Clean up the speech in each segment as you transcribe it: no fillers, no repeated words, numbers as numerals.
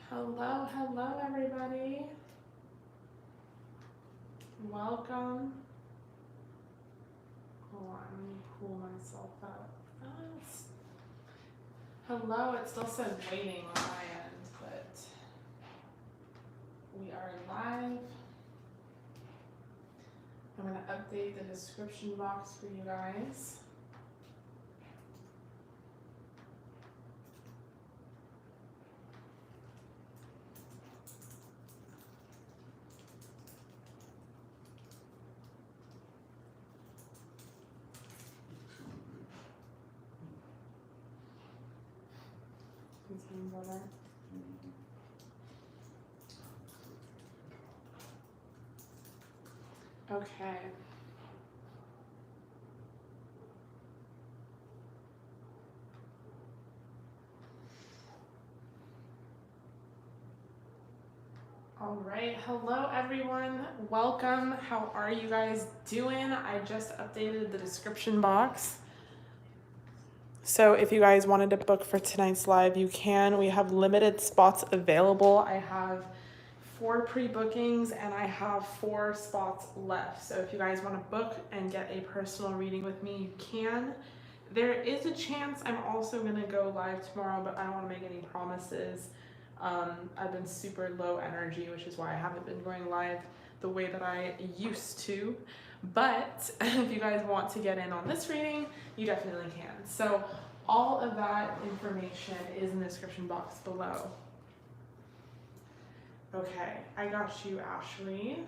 Hello, hello everybody. Welcome. Hold on, let me pull myself up. Hello, it still says waiting on my end, but we are live. I'm gonna update the description box for you guys. Okay. All right, hello everyone. Welcome. How are you guys doing? I just updated the description box. So if you guys wanted to book for tonight's live, you can. We have limited spots available. I have 4 pre-bookings and I have 4 spots left. So if you guys want to book and get a personal reading with me, you can. There is a chance I'm also going to go live tomorrow, but I don't want to make any promises. I've been super low energy, which is why I haven't been going live the way that I used to. But if you guys want to get in on this reading, you definitely can. So all of that information is in the description box below. Okay, I got you, Ashley.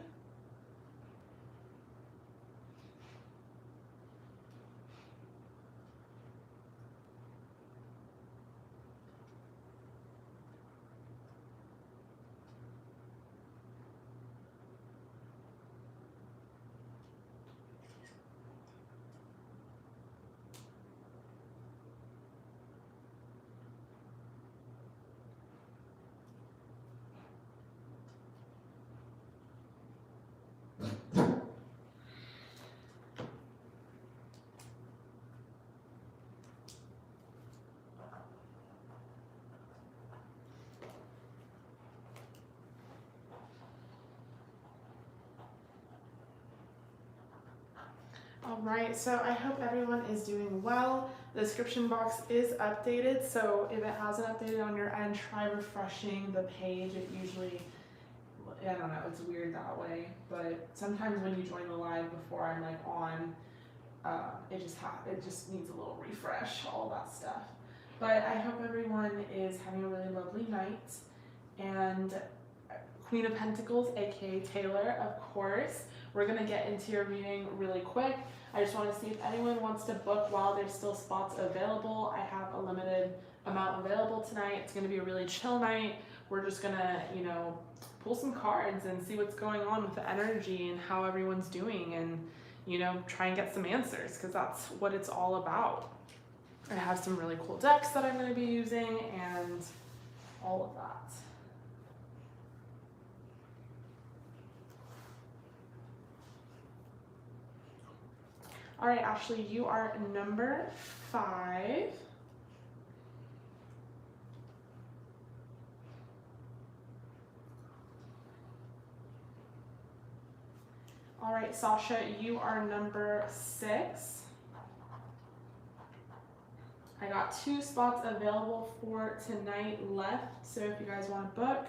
All right, so I hope everyone is doing well. The description box is updated, so if it hasn't updated on your end, try refreshing the page. It usually, I don't know, it's weird that way, but sometimes when you join the live before I'm like on, it just needs a little refresh, all that stuff. But I hope everyone is having a really lovely night. And Queen of Pentacles, aka Taylor, of course. We're gonna get into your reading really quick. I just want to see if anyone wants to book while there's still spots available. I have a limited amount available tonight. It's gonna be a really chill night. We're just gonna, pull some cards and see what's going on with the energy and how everyone's doing, and try and get some answers, because that's what it's all about. I have some really cool decks that I'm gonna be using and all of that. All right, Ashley, you are number 5. All right, Sasha, you are number 6. I got 2 spots available for tonight left, so if you guys want to book,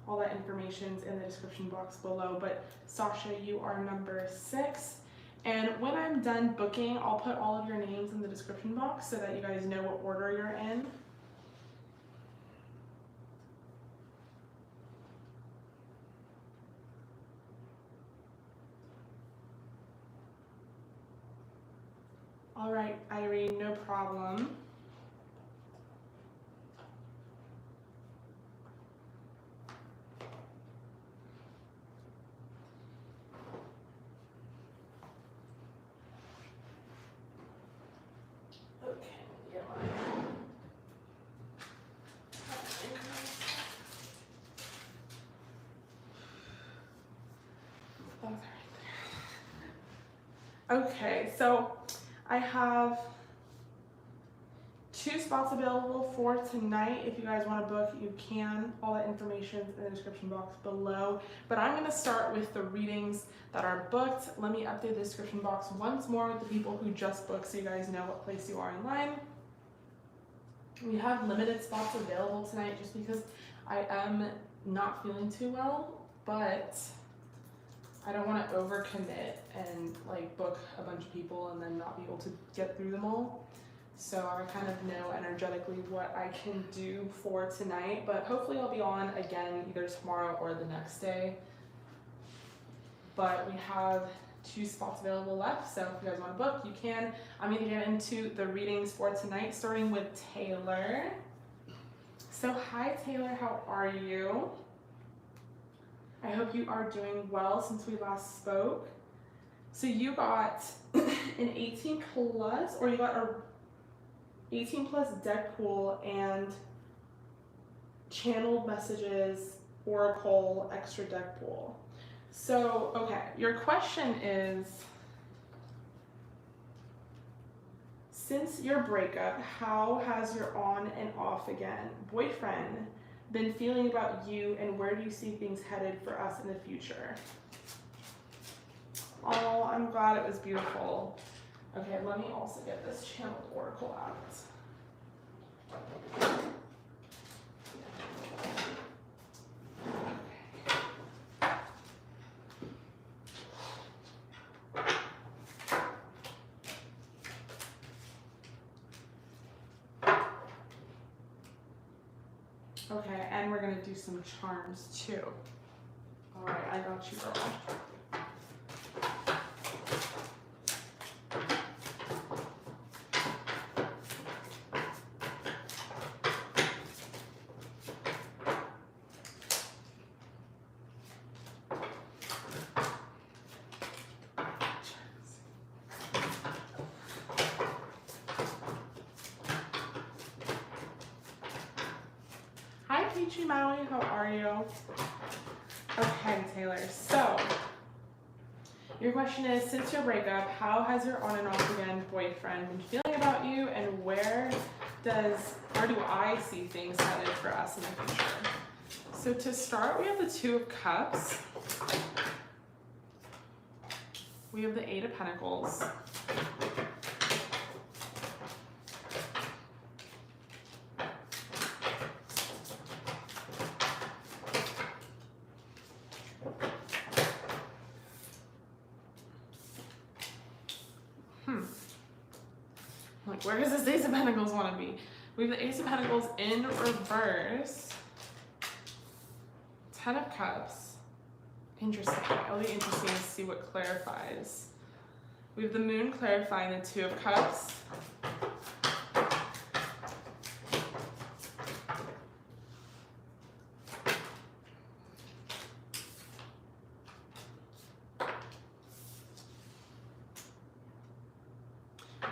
all that information's in the description box below. But Sasha, you are number 6. And when I'm done booking, I'll put all of your names in the description box so that you guys know what order you're in. All right, Irene, no problem. Okay, so I have 2 spots available for tonight. If you guys want to book, you can. All that information is in the description box below. But I'm going to start with the readings that are booked. Let me update the description box once more with the people who just booked so you guys know what place you are in line. We have limited spots available tonight just because I am not feeling too well, but I don't want to overcommit and like book a bunch of people and then not be able to get through them all. So I kind of know energetically what I can do for tonight, but hopefully I'll be on again either tomorrow or the next day. But we have 2 spots available left, so if you guys want to book, you can. I'm going to get into the readings for tonight, starting with Taylor. So hi Taylor, how are you? I hope you are doing well since we last spoke. So you got an 18 plus, or you got a 18 plus deck pool and channeled messages, oracle, extra deck pool. So, okay, your question is, since your breakup, how has your on and off again boyfriend been feeling about you, and where do you see things headed for us in the future? Oh, I'm glad it was beautiful. Okay, let me also get this channeled oracle out. Okay, and we're gonna do some charms too. All right, I got you, girl. Hi, Peachy Maui, how are you? Okay, Taylor, so your question is, since your breakup, how has your on and off again boyfriend been feeling about you, and where do I see things headed for us in the future? So to start, we have the 2 of Cups. We have the 8 of Pentacles. Like, where does this Ace of Pentacles want to be? We have the Ace of Pentacles in reverse. 10 of Cups. Interesting. It'll be interesting to see what clarifies. We have the Moon clarifying the 2 of Cups.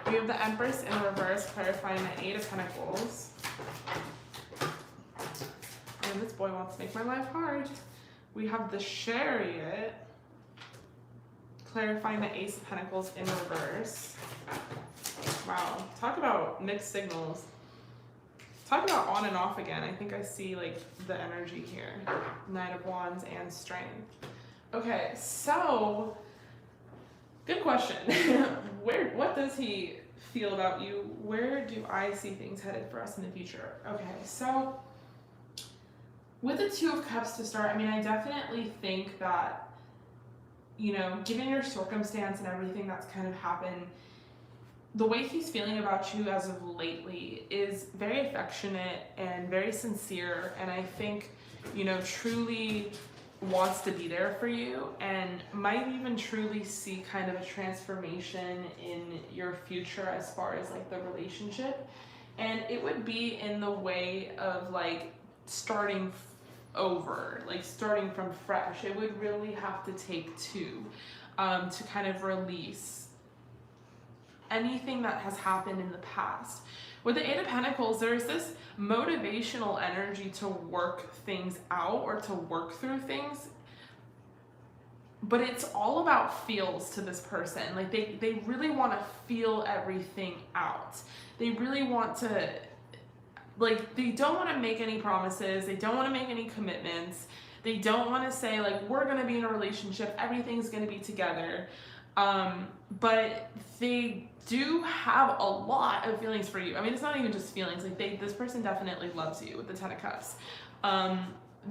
We have the Empress in reverse, clarifying the 8 of Pentacles. And this boy wants to make my life hard. We have the Chariot, clarifying the Ace of Pentacles in reverse. Wow, talk about mixed signals. Talk about on and off again. I think I see like the energy here. Knight of Wands and Strength. Okay, so good question. What does he feel about you? Where do I see things headed for us in the future? Okay, so with the 2 of Cups to start, I mean, I definitely think that, you know, given your circumstance and everything that's kind of happened, the way he's feeling about you as of lately is very affectionate and very sincere, and I think, you know, truly wants to be there for you, and might even truly see kind of a transformation in your future as far as like the relationship. And it would be in the way of like starting over, like starting from fresh. It would really have to take 2 to kind of release anything that has happened in the past. With the 8 of Pentacles, there's this motivational energy to work things out or to work through things. but it's all about feels to this person. Like they really want to feel everything out. They really want to, like, they don't want to make any promises. They don't want to make any commitments. They don't want to say, like, we're going to be in a relationship, everything's going to be together. But they do have a lot of feelings for you. I mean, it's not even just feelings. Like, this person definitely loves you with the Ten of Cups.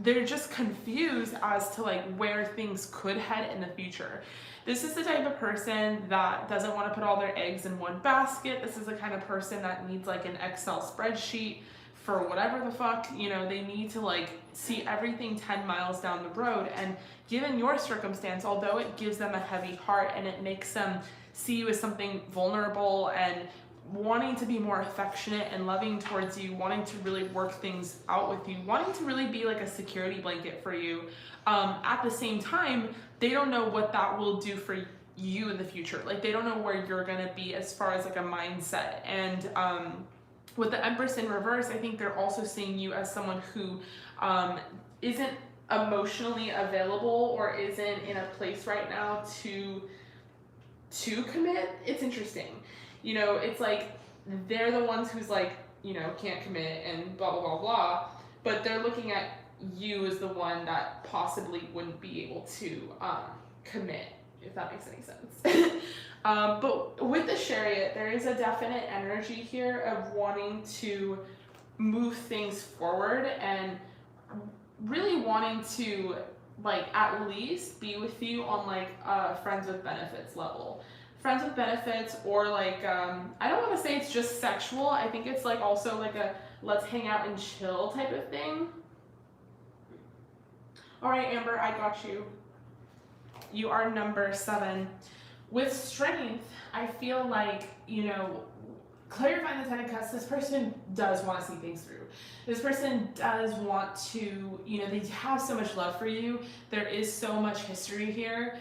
They're just confused as to, like, where things could head in the future. This is the type of person that doesn't want to put all their eggs in one basket. This is the kind of person that needs, like, an Excel spreadsheet for whatever the fuck, you know. They need to, like, see everything 10 miles down the road. And given your circumstance, although it gives them a heavy heart and it makes them see you as something vulnerable and wanting to be more affectionate and loving towards you, wanting to really work things out with you, wanting to really be like a security blanket for you, at the same time, they don't know what that will do for you in the future. Like, they don't know where you're gonna be as far as like a mindset. And with the Empress in reverse, I think they're also seeing you as someone who isn't emotionally available or isn't in a place right now to commit. It's interesting. You know, it's like they're the ones who's like, you know, can't commit and blah, blah, blah, blah. But they're looking at you as the one that possibly wouldn't be able to commit, if that makes any sense. But with the Chariot, there is a definite energy here of wanting to move things forward and really wanting to, like, at least be with you on, like, a friends with benefits level. Friends with benefits, or like, I don't want to say it's just sexual. I think it's like also like a let's hang out and chill type of thing. All right, Amber, I got you. You are number 7. With Strength, I feel like, you know, clarifying the Ten of Cups, this person does want to see things through. This person does want to, you know, they have so much love for you. There is so much history here.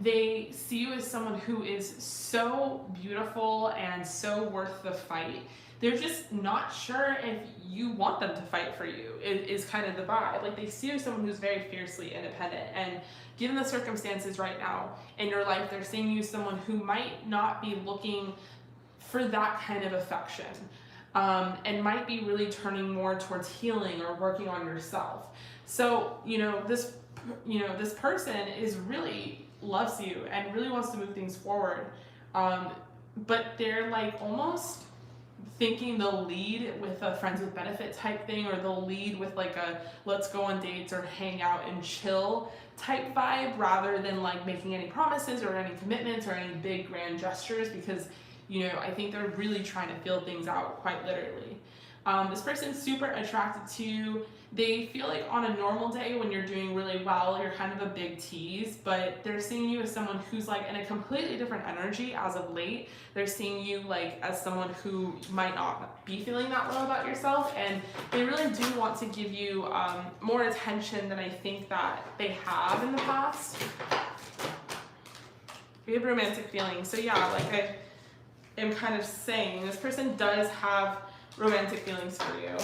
They see you as someone who is so beautiful and so worth the fight. They're just not sure if you want them to fight for you, is kind of the vibe. Like, they see you as someone who's very fiercely independent, and given the circumstances right now in your life, they're seeing you as someone who might not be looking for that kind of affection, and might be really turning more towards healing or working on yourself. So, you know, this person is really loves you and really wants to move things forward, but they're like almost thinking they'll lead with a friends with benefit type thing, or they'll lead with like a let's go on dates or hang out and chill type vibe, rather than like making any promises or any commitments or any big grand gestures, because, you know, I think they're really trying to feel things out, quite literally. This person's super attracted to you. They feel like on a normal day when you're doing really well, you're kind of a big tease, but they're seeing you as someone who's like in a completely different energy as of late. They're seeing you like as someone who might not be feeling that well about yourself, and they really do want to give you more attention than I think that they have in the past. We have romantic feelings. So yeah, like I am kind of saying, this person does have romantic feelings for you.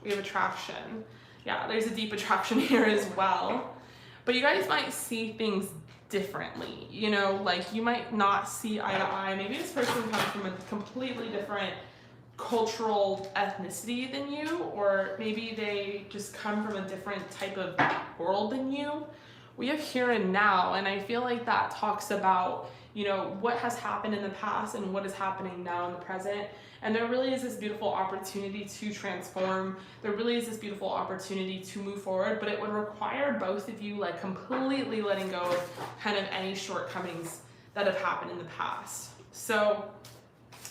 We have attraction. Yeah, there's a deep attraction here as well. But you guys might see things differently. You know, like you might not see eye to eye. Maybe this person comes from a completely different cultural ethnicity than you, or maybe they just come from a different type of world than you. We have here and now, and I feel like that talks about, you know, what has happened in the past and what is happening now in the present. And there really is this beautiful opportunity to transform. There really is this beautiful opportunity to move forward, but it would require both of you like completely letting go of kind of any shortcomings that have happened in the past. So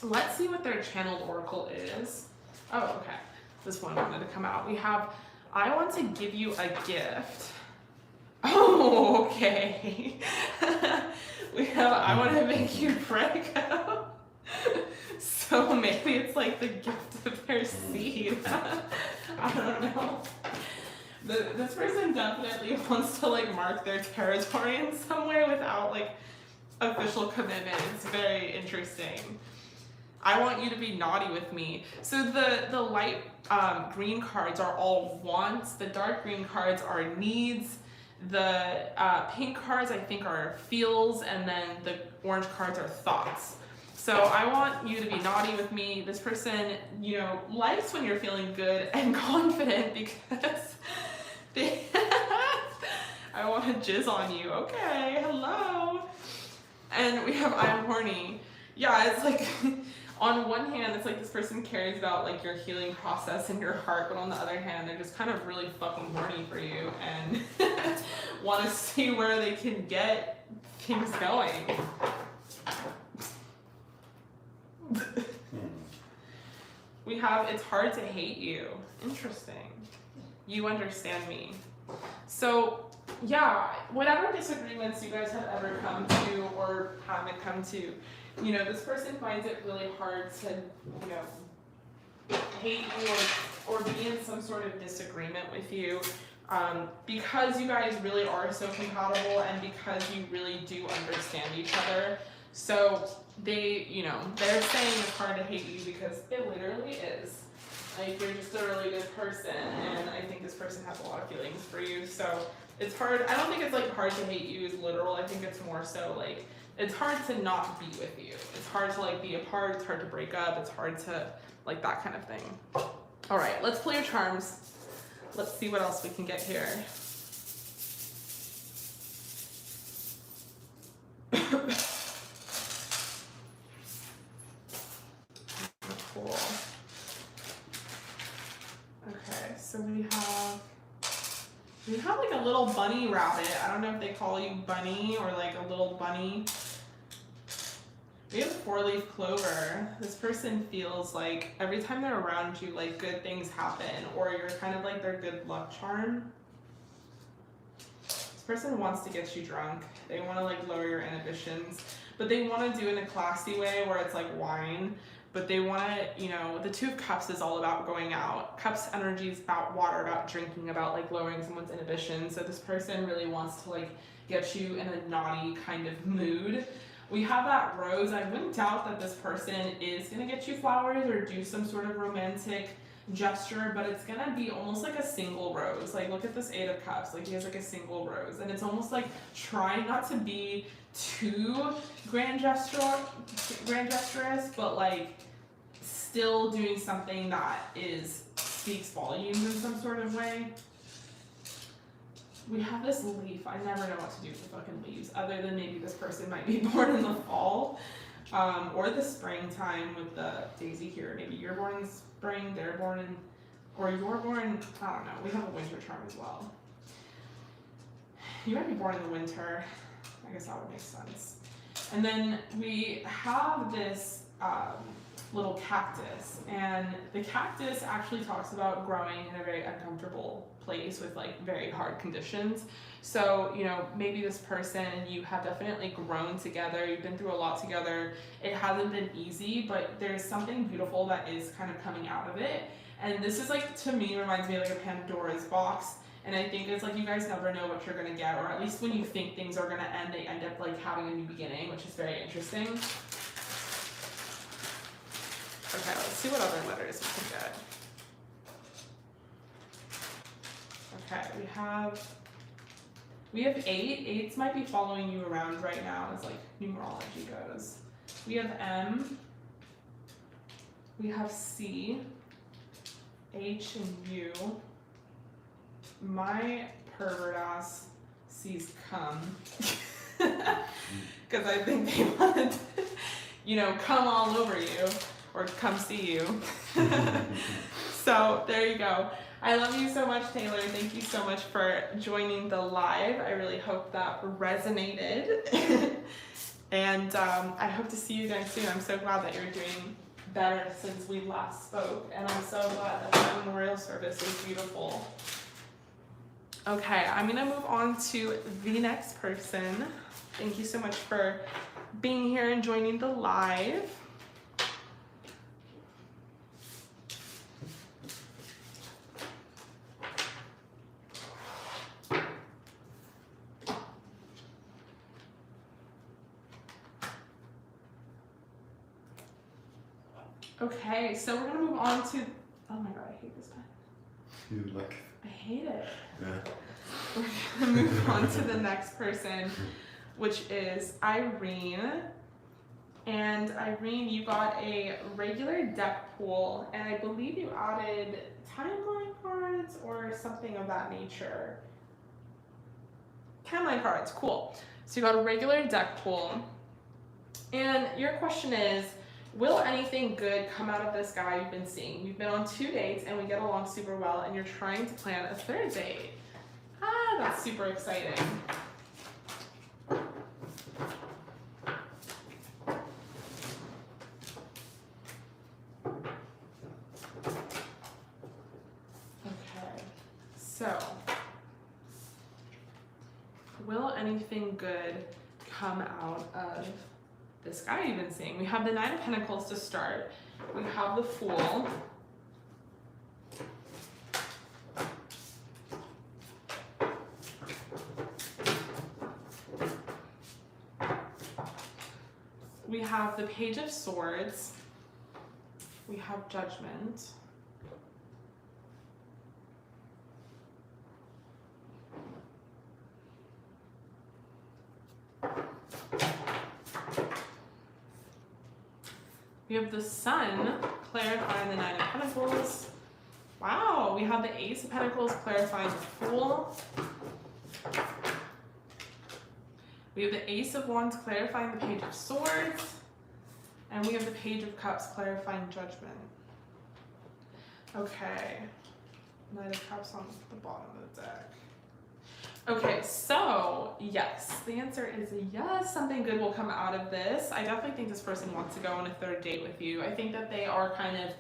let's see what their channeled oracle is. Oh, okay. This one wanted to come out. We have, I want to give you a gift. Oh, okay. We have, I want to make you prego. So maybe it's like the gift of their seed. I don't know. This person definitely wants to like mark their territory in some way without like official commitment. It's very interesting. I want you to be naughty with me. So the light green cards are all wants. The dark green cards are needs. The pink cards, I think, are feels, and then the orange cards are thoughts. So I want you to be naughty with me. This person, you know, likes when you're feeling good and confident because they I want to jizz on you. Okay, hello. And we have I'm horny. Yeah, it's like on one hand, it's like this person cares about like your healing process in your heart, but on the other hand, they're just kind of really fucking horny for you and want to see where they can get things going. We have it's hard to hate you. Interesting. You understand me. So yeah, whatever disagreements you guys have ever come to or haven't come to, you know, this person finds it really hard to, you know, hate you or be in some sort of disagreement with you, because you guys really are so compatible and because you really do understand each other. So they, you know, they're saying it's hard to hate you because it literally is. Like, you're just a really good person, and I think this person has a lot of feelings for you. So it's hard. I don't think it's like hard to hate you is literal. I think it's more so like it's hard to not be with you. It's hard to like be apart. It's hard to break up. It's hard to like that kind of thing. All right, let's pull your charms. Let's see what else we can get here. Cool. Okay, so we have like a little bunny rabbit. I don't know if they call you bunny or like a little bunny. We have 4-leaf clover. This person feels like every time they're around you, like good things happen, or you're kind of like their good luck charm. This person wants to get you drunk. They want to like lower your inhibitions, but they want to do it in a classy way where it's like wine. But they want to, you know, the Two of Cups is all about going out. Cups energy is about water, about drinking, about like lowering someone's inhibition. So this person really wants to like get you in a naughty kind of mood. We have that rose. I wouldn't doubt that this person is going to get you flowers or do some sort of romantic gesture, but it's going to be almost like a single rose. Like, look at this 8 of Cups. Like, he has like a single rose. And it's almost like trying not to be too grand gesturous, but like still doing something that speaks volumes in some sort of way. We have this leaf. I never know what to do with the fucking leaves, other than maybe this person might be born in the fall, or the springtime with the daisy here. Maybe you're born in the spring, they're born in, or you're born, I don't know. We have a winter charm as well. You might be born in the winter. I guess that would make sense. And then we have this little cactus, and the cactus actually talks about growing in a very uncomfortable place with like very hard conditions. So, you know, maybe this person and you have definitely grown together, you've been through a lot together. It hasn't been easy, but there's something beautiful that is kind of coming out of it. And this is like, to me, reminds me of like a Pandora's box. And I think it's like you guys never know what you're gonna get, or at least when you think things are gonna end, they end up like having a new beginning, which is very interesting. Okay, let's see what other letters we can get. Okay, we have 8. 8s might be following you around right now as like numerology goes. We have M, we have C, H and U. My pervert ass sees come. Because I think they want to, you know, come all over you or come see you. So there you go. I love you so much, Taylor. Thank you so much for joining the live. I really hope that resonated. And I hope to see you guys soon. I'm so glad that you're doing better since we last spoke. And I'm so glad that the memorial service is beautiful. Okay, I'm gonna move on to the next person. Thank you so much for being here and joining the live. Okay, so we're gonna move on to, oh my god, I hate this pen. You look. I I hate it. Yeah. We're gonna move on to the next person, which is Irene. And Irene, you got a regular deck pool, and I believe you added timeline cards or something of that nature. Timeline cards, cool. So you got a regular deck pool. And your question is, will anything good come out of this guy you've been seeing? You've been on 2 dates and we get along super well, and you're trying to plan a 3rd date. Ah, that's super exciting. Okay, so will anything good come out of this guy you've been seeing? We have the 9 of Pentacles to start. We have the Fool. We have the Page of Swords. We have Judgment. We have the Sun clarifying the 9 of Pentacles. Wow, we have the Ace of Pentacles clarifying the Fool. We have the Ace of Wands clarifying the Page of Swords. And we have the Page of Cups clarifying Judgment. Okay. 9 of Cups on the bottom of the deck. Okay, so yes, the answer is yes, something good will come out of this. I definitely think this person wants to go on a 3rd date with you. I think that they are kind of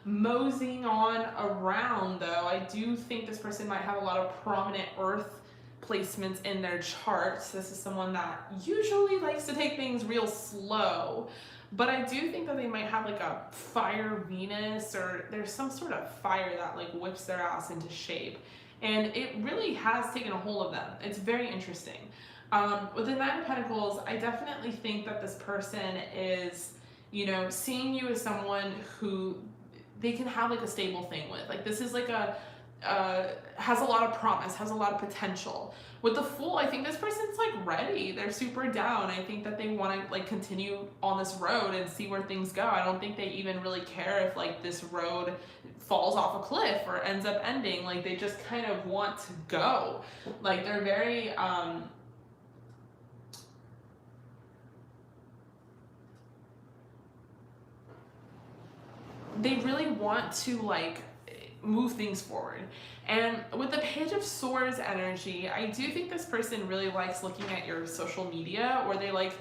moseying on around, though. I do think this person might have a lot of prominent earth placements in their charts. This is someone that usually likes to take things real slow, but I do think that they might have like a fire Venus, or there's some sort of fire that like whips their ass into shape. And it really has taken a hold of them. It's very interesting. With the 9 of Pentacles, I definitely think that this person is, you know, seeing you as someone who they can have like a stable thing with. Like this is like a, has a lot of promise, has a lot of potential. With the Fool, I think this person's like ready. They're super down. I think that they want to like continue on this road and see where things go. I don't think they even really care if like this road falls off a cliff or ends up ending. Like they just kind of want to go. Like they're very they really want to like move things forward. And with the Page of Swords energy, I do think this person really likes looking at your social media, or they like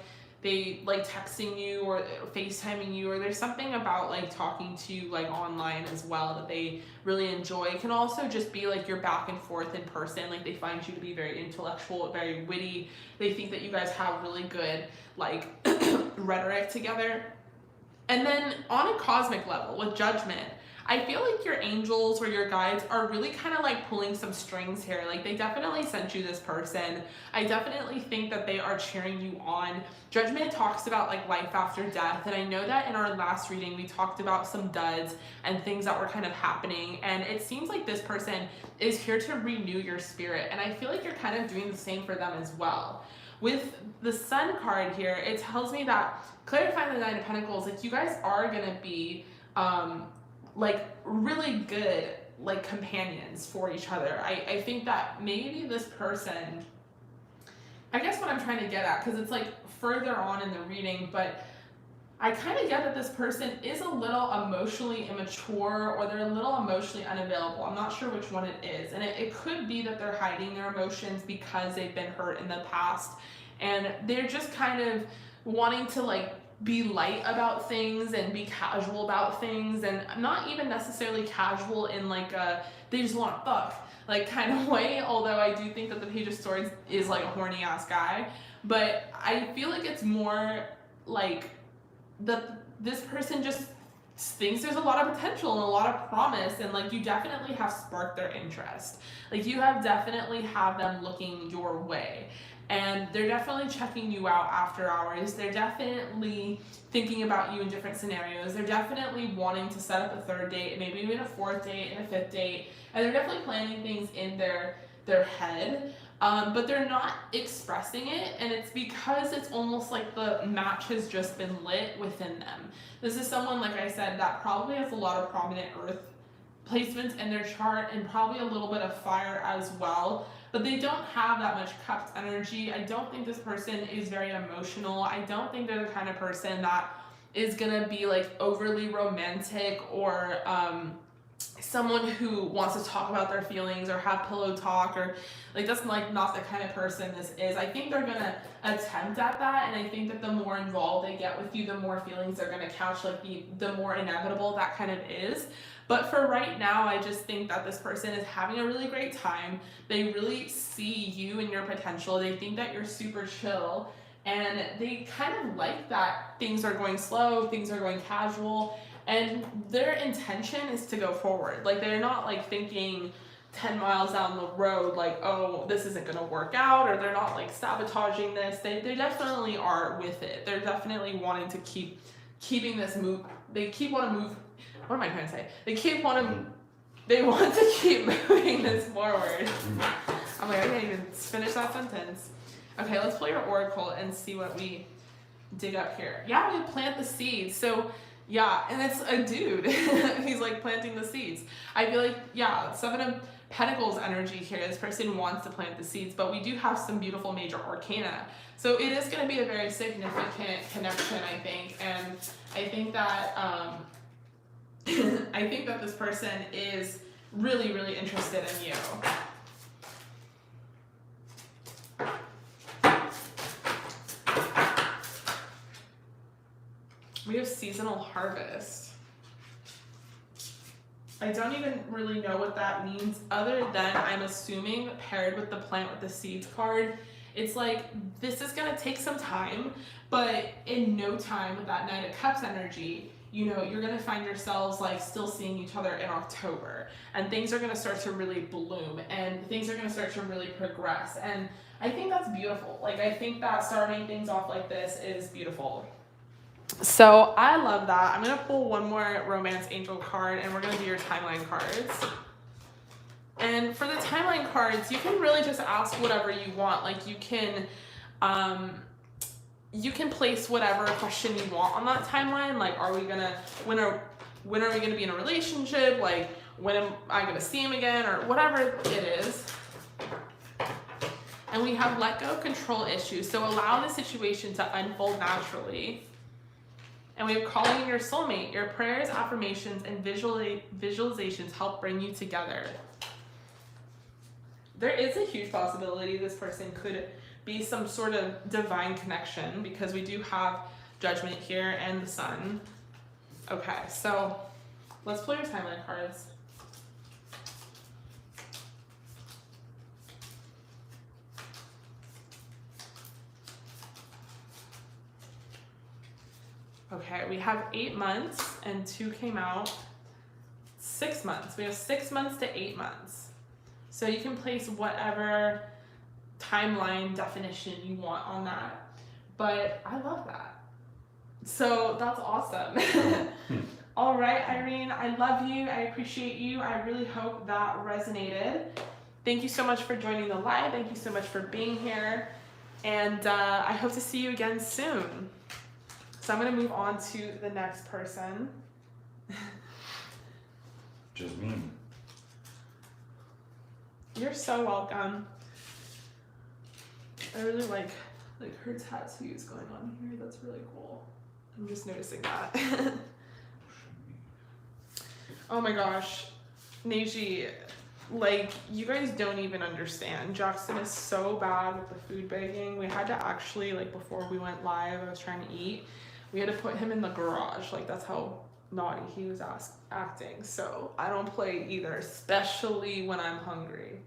texting you or FaceTiming you, or there's something about like talking to you like online as well that they really enjoy. It can also just be like your back and forth in person. Like they find you to be very intellectual, very witty. They think that you guys have really good like rhetoric together. And then on a cosmic level with Judgment, I feel like your angels or your guides are really kind of like pulling some strings here. Like they definitely sent you this person. I definitely think that they are cheering you on. Judgment talks about like life after death. And I know that in our last reading, we talked about some duds and things that were kind of happening. And it seems like this person is here to renew your spirit. And I feel like you're kind of doing the same for them as well. With the Sun card here, it tells me that clarifying the 9 of Pentacles, like you guys are going to be, like really good like companions for each other. I think that maybe this person, I guess what I'm trying to get at, because it's like further on in the reading, but I kind of get that this person is a little emotionally immature, or they're a little emotionally unavailable. I'm not sure which one it is. And it could be that they're hiding their emotions because they've been hurt in the past, and they're just kind of wanting to like be light about things and be casual about things, and not even necessarily casual in like a they just want to fuck like kind of way, although I do think that the Page of Swords is like a horny ass guy. But I feel like it's more like that this person just thinks there's a lot of potential and a lot of promise, and like you definitely have sparked their interest. Like you have definitely have them looking your way, and they're definitely checking you out after hours. They're definitely thinking about you in different scenarios. They're definitely wanting to set up a third date, maybe even a fourth date and a fifth date, and they're definitely planning things in their head. But they're not expressing it, and it's because it's almost like the match has just been lit within them. This is someone, like I said, that probably has a lot of prominent earth placements in their chart and probably a little bit of fire as well, but they don't have that much cupped energy. I don't think this person is very emotional. I don't think they're the kind of person that is gonna be like overly romantic or someone who wants to talk about their feelings or have pillow talk, or like that's like not the kind of person this is. I think they're gonna attempt at that, and I think that the more involved they get with you, the more feelings they're gonna catch, like the more inevitable that kind of is. But for right now, I just think that this person is having a really great time. They really see you and your potential. They think that you're super chill, and they kind of like that things are going slow, things are going casual, and their intention is to go forward. Like they're not like thinking 10 miles down the road like, oh, this isn't gonna work out, or they're not like sabotaging this. They definitely are with it. They're definitely wanting to keeping this move. They want to move. What am I trying to say? They want to keep moving this forward. I'm like, I can't even finish that sentence. Okay, let's pull your oracle and see what we dig up here. Yeah, we plant the seeds. So yeah, and it's a dude. He's like planting the seeds. I feel like, yeah, 7 of Pentacles energy here. This person wants to plant the seeds, but we do have some beautiful major arcana. So it is going to be a very significant connection, I think. And I think that I think that this person is really, really interested in you. We have seasonal harvest. I don't even really know what that means, other than I'm assuming paired with the plant with the seeds card, it's like this is gonna take some time, but in no time with that Knight of Cups energy, you know, you're gonna find yourselves like still seeing each other in October, and things are gonna start to really bloom, and things are gonna start to really progress. And I think that's beautiful. Like I think that starting things off like this is beautiful. So I love that. I'm gonna pull one more romance angel card, and we're gonna do your timeline cards. And for the timeline cards, you can really just ask whatever you want. Like you can place whatever question you want on that timeline. Like, when are we gonna be in a relationship? Like, when am I gonna see him again, or whatever it is. And we have let go control issues. So allow the situation to unfold naturally. And we have calling in your soulmate. Your prayers, affirmations, and visualizations help bring you together. There is a huge possibility this person could be some sort of divine connection, because we do have Judgment here and the Sun. Okay, so let's pull your timeline cards. Okay, we have 8 months, and 2 came out. 6 months. We have 6 months to 8 months. So you can place whatever timeline definition you want on that. But I love that. So that's awesome. All right, Irene, I love you. I appreciate you. I really hope that resonated. Thank you so much for joining the live. Thank you so much for being here. And I hope to see you again soon. So I'm going to move on to the next person. Jasmine. You're so welcome. I really like her tattoos going on here. That's really cool. I'm just noticing that. Oh my gosh. Neji, like, you guys don't even understand. Jackson is so bad with the food begging. We had to actually, like, before we went live, I was trying to eat. We had to put him in the garage. Like, that's how naughty he was acting. So I don't play either, especially when I'm hungry.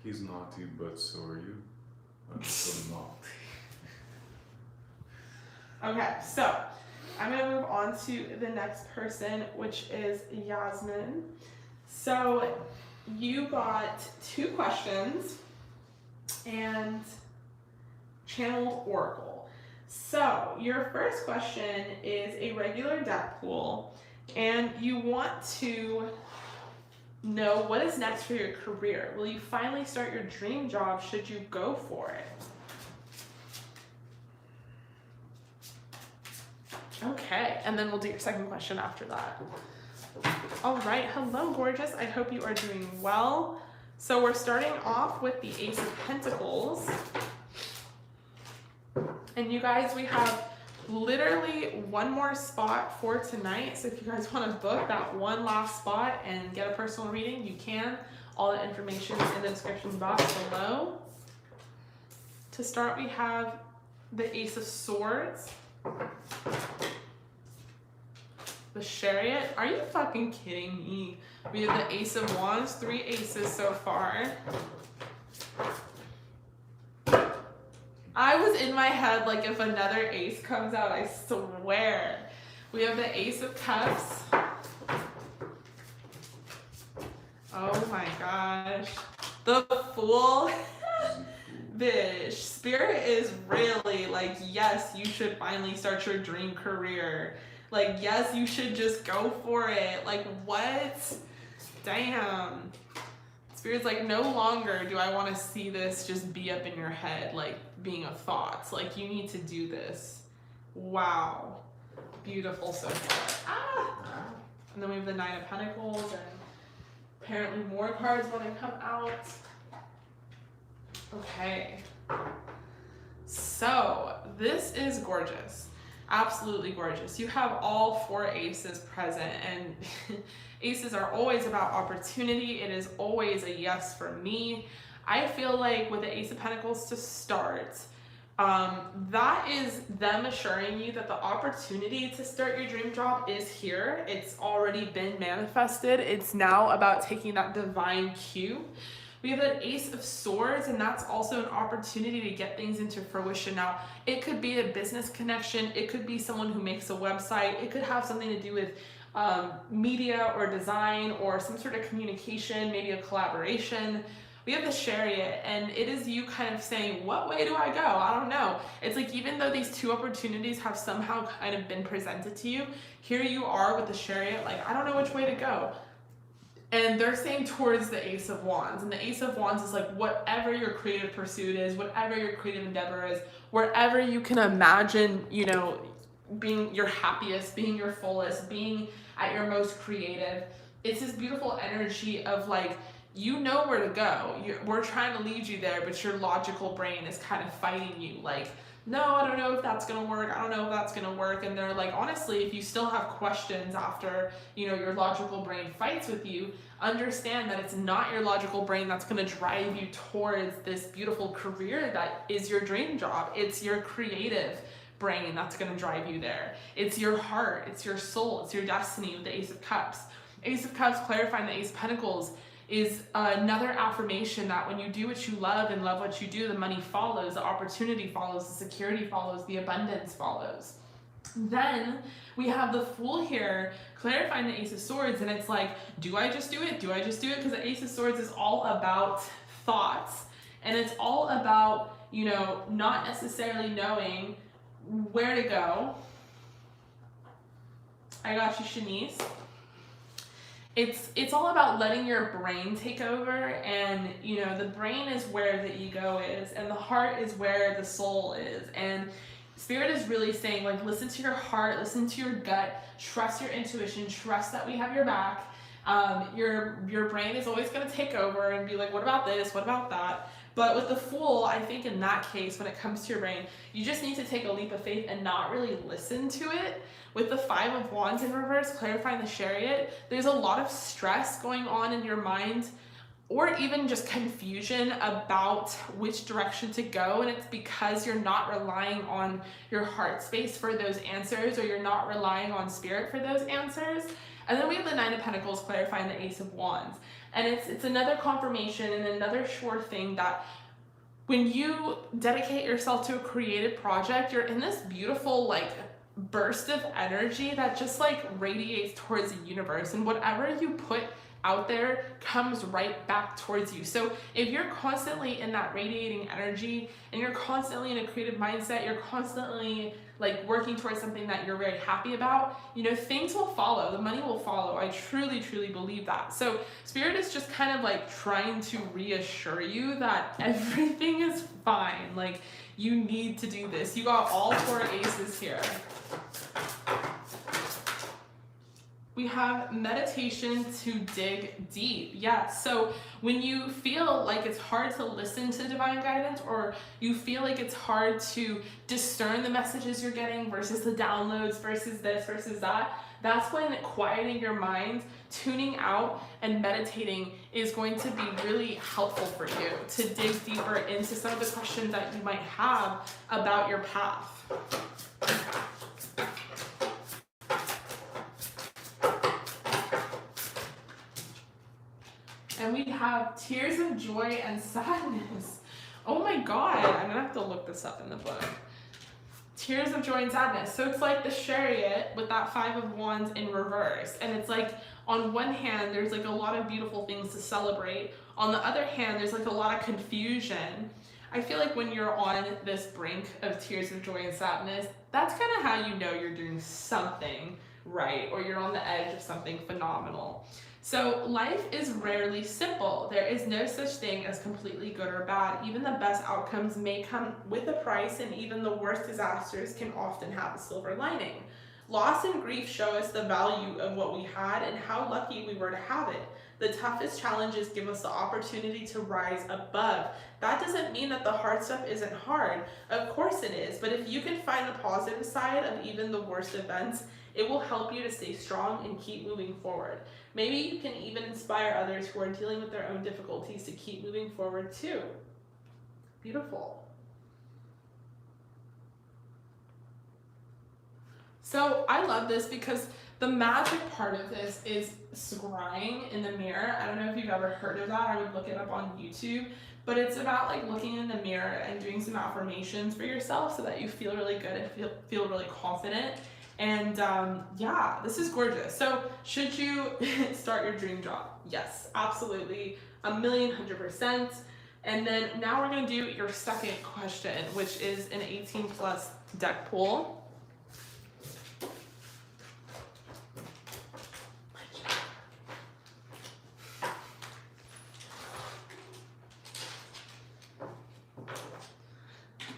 He's naughty, but so are you. I'm so naughty. Okay, so I'm gonna move on to the next person, which is Yasmine. So you got 2 questions and channeled oracle. So your first question is a regular deck pool, and you want to know what is next for your career. Will you finally start your dream job? Should you go for it? Okay, and then we'll do your second question after that. All right, hello gorgeous. I hope you are doing well. So we're starting off with the Ace of Pentacles. And you guys, we have literally one more spot for tonight. So if you guys want to book that one last spot and get a personal reading, you can. All the information is in the description box below. To start, we have the Ace of Swords, the Chariot. Are you fucking kidding me? We have the Ace of Wands, 3 aces so far. I was in my head like, if another ace comes out, I swear. We have the Ace of Cups. Oh my gosh. The Fool. Bitch, Spirit is really like, yes, you should finally start your dream career. Like, yes, you should just go for it. Like, what? Damn. Spirit's like, no longer do I want to see this just be up in your head, like being a thought. Like, you need to do this. Wow. Beautiful so far. Ah! And then we have the 9 of Pentacles, and apparently more cards want to come out. Okay. So, this is gorgeous. Absolutely gorgeous. You have all 4 aces present, and aces are always about opportunity. It is always a yes for me. I feel like with the Ace of Pentacles to start, that is them assuring you that the opportunity to start your dream job is here. It's already been manifested. It's now about taking that divine cue. We have an Ace of Swords, and that's also an opportunity to get things into fruition. Now, it could be a business connection. It could be someone who makes a website. It could have something to do with media or design or some sort of communication, maybe a collaboration. We have the Chariot, and it is you kind of saying, what way do I go? I don't know. It's like, even though these 2 opportunities have somehow kind of been presented to you, here you are with the Chariot, like, I don't know which way to go. And they're saying towards the Ace of Wands. And the Ace of Wands is like, whatever your creative pursuit is, whatever your creative endeavor is, wherever you can imagine, you know, being your happiest, being your fullest, being at your most creative. It's this beautiful energy of like, you know where to go. We're trying to lead you there, but your logical brain is kind of fighting you. Like, no, I don't know if that's going to work. I don't know if that's going to work. And they're like, honestly, if you still have questions after, you know, your logical brain fights with you, understand that it's not your logical brain that's going to drive you towards this beautiful career that is your dream job. It's your creative brain that's going to drive you there. It's your heart. It's your soul. It's your destiny with the Ace of Cups. Ace of Cups clarifying the Ace of Pentacles is another affirmation that when you do what you love and love what you do, the money follows, the opportunity follows, the security follows, the abundance follows. Then we have the Fool here clarifying the Ace of Swords, and it's like, do I just do it? Do I just do it? Because the Ace of Swords is all about thoughts, and it's all about, you know, not necessarily knowing where to go. I got you, Shanice. It's all about letting your brain take over, and you know, the brain is where the ego is, and the heart is where the soul is. And Spirit is really saying, like, listen to your heart, listen to your gut, trust your intuition, trust that we have your back. Your brain is always going to take over and be like, what about this? What about that? But with the Fool, I think in that case, when it comes to your brain, you just need to take a leap of faith and not really listen to it. With the 5 of Wands in reverse, clarifying the Chariot, there's a lot of stress going on in your mind, or even just confusion about which direction to go. And it's because you're not relying on your heart space for those answers, or you're not relying on Spirit for those answers. And then we have the 9 of Pentacles clarifying the Ace of Wands. And it's another confirmation and another sure thing that when you dedicate yourself to a creative project, you're in this beautiful, like, burst of energy that just like radiates towards the universe, and whatever you put out there comes right back towards you. So if you're constantly in that radiating energy and you're constantly in a creative mindset, you're constantly like working towards something that you're very happy about, you know, things will follow, the money will follow. I truly, truly believe that. So Spirit is just kind of like trying to reassure you that everything is fine. Like, you need to do this. You got all 4 aces here. We have meditation to dig deep. Yeah, so when you feel like it's hard to listen to divine guidance, or you feel like it's hard to discern the messages you're getting versus the downloads versus this versus that, that's when quieting your mind, tuning out, and meditating is going to be really helpful for you to dig deeper into some of the questions that you might have about your path. And we have tears of joy and sadness. Oh my God, I'm gonna have to look this up in the book. Tears of joy and sadness. So it's like the Chariot with that 5 of Wands in reverse. And it's like, on one hand, there's like a lot of beautiful things to celebrate. On the other hand, there's like a lot of confusion. I feel like when you're on this brink of tears of joy and sadness, that's kind of how you know you're doing something right, or you're on the edge of something phenomenal. So life is rarely simple. There is no such thing as completely good or bad. Even the best outcomes may come with a price, and even the worst disasters can often have a silver lining. Loss and grief show us the value of what we had and how lucky we were to have it. The toughest challenges give us the opportunity to rise above. That doesn't mean that the hard stuff isn't hard. Of course it is, but if you can find the positive side of even the worst events, it will help you to stay strong and keep moving forward. Maybe you can even inspire others who are dealing with their own difficulties to keep moving forward too. Beautiful. So I love this because the magic part of this is scrying in the mirror. I don't know if you've ever heard of that. I would look it up on YouTube. But it's about like looking in the mirror and doing some affirmations for yourself so that you feel really good and feel really confident. And yeah, this is gorgeous. So should you start your dream job? Yes, absolutely, 1,000,100%. And then now we're gonna do your second question, which is an 18+ deck pull.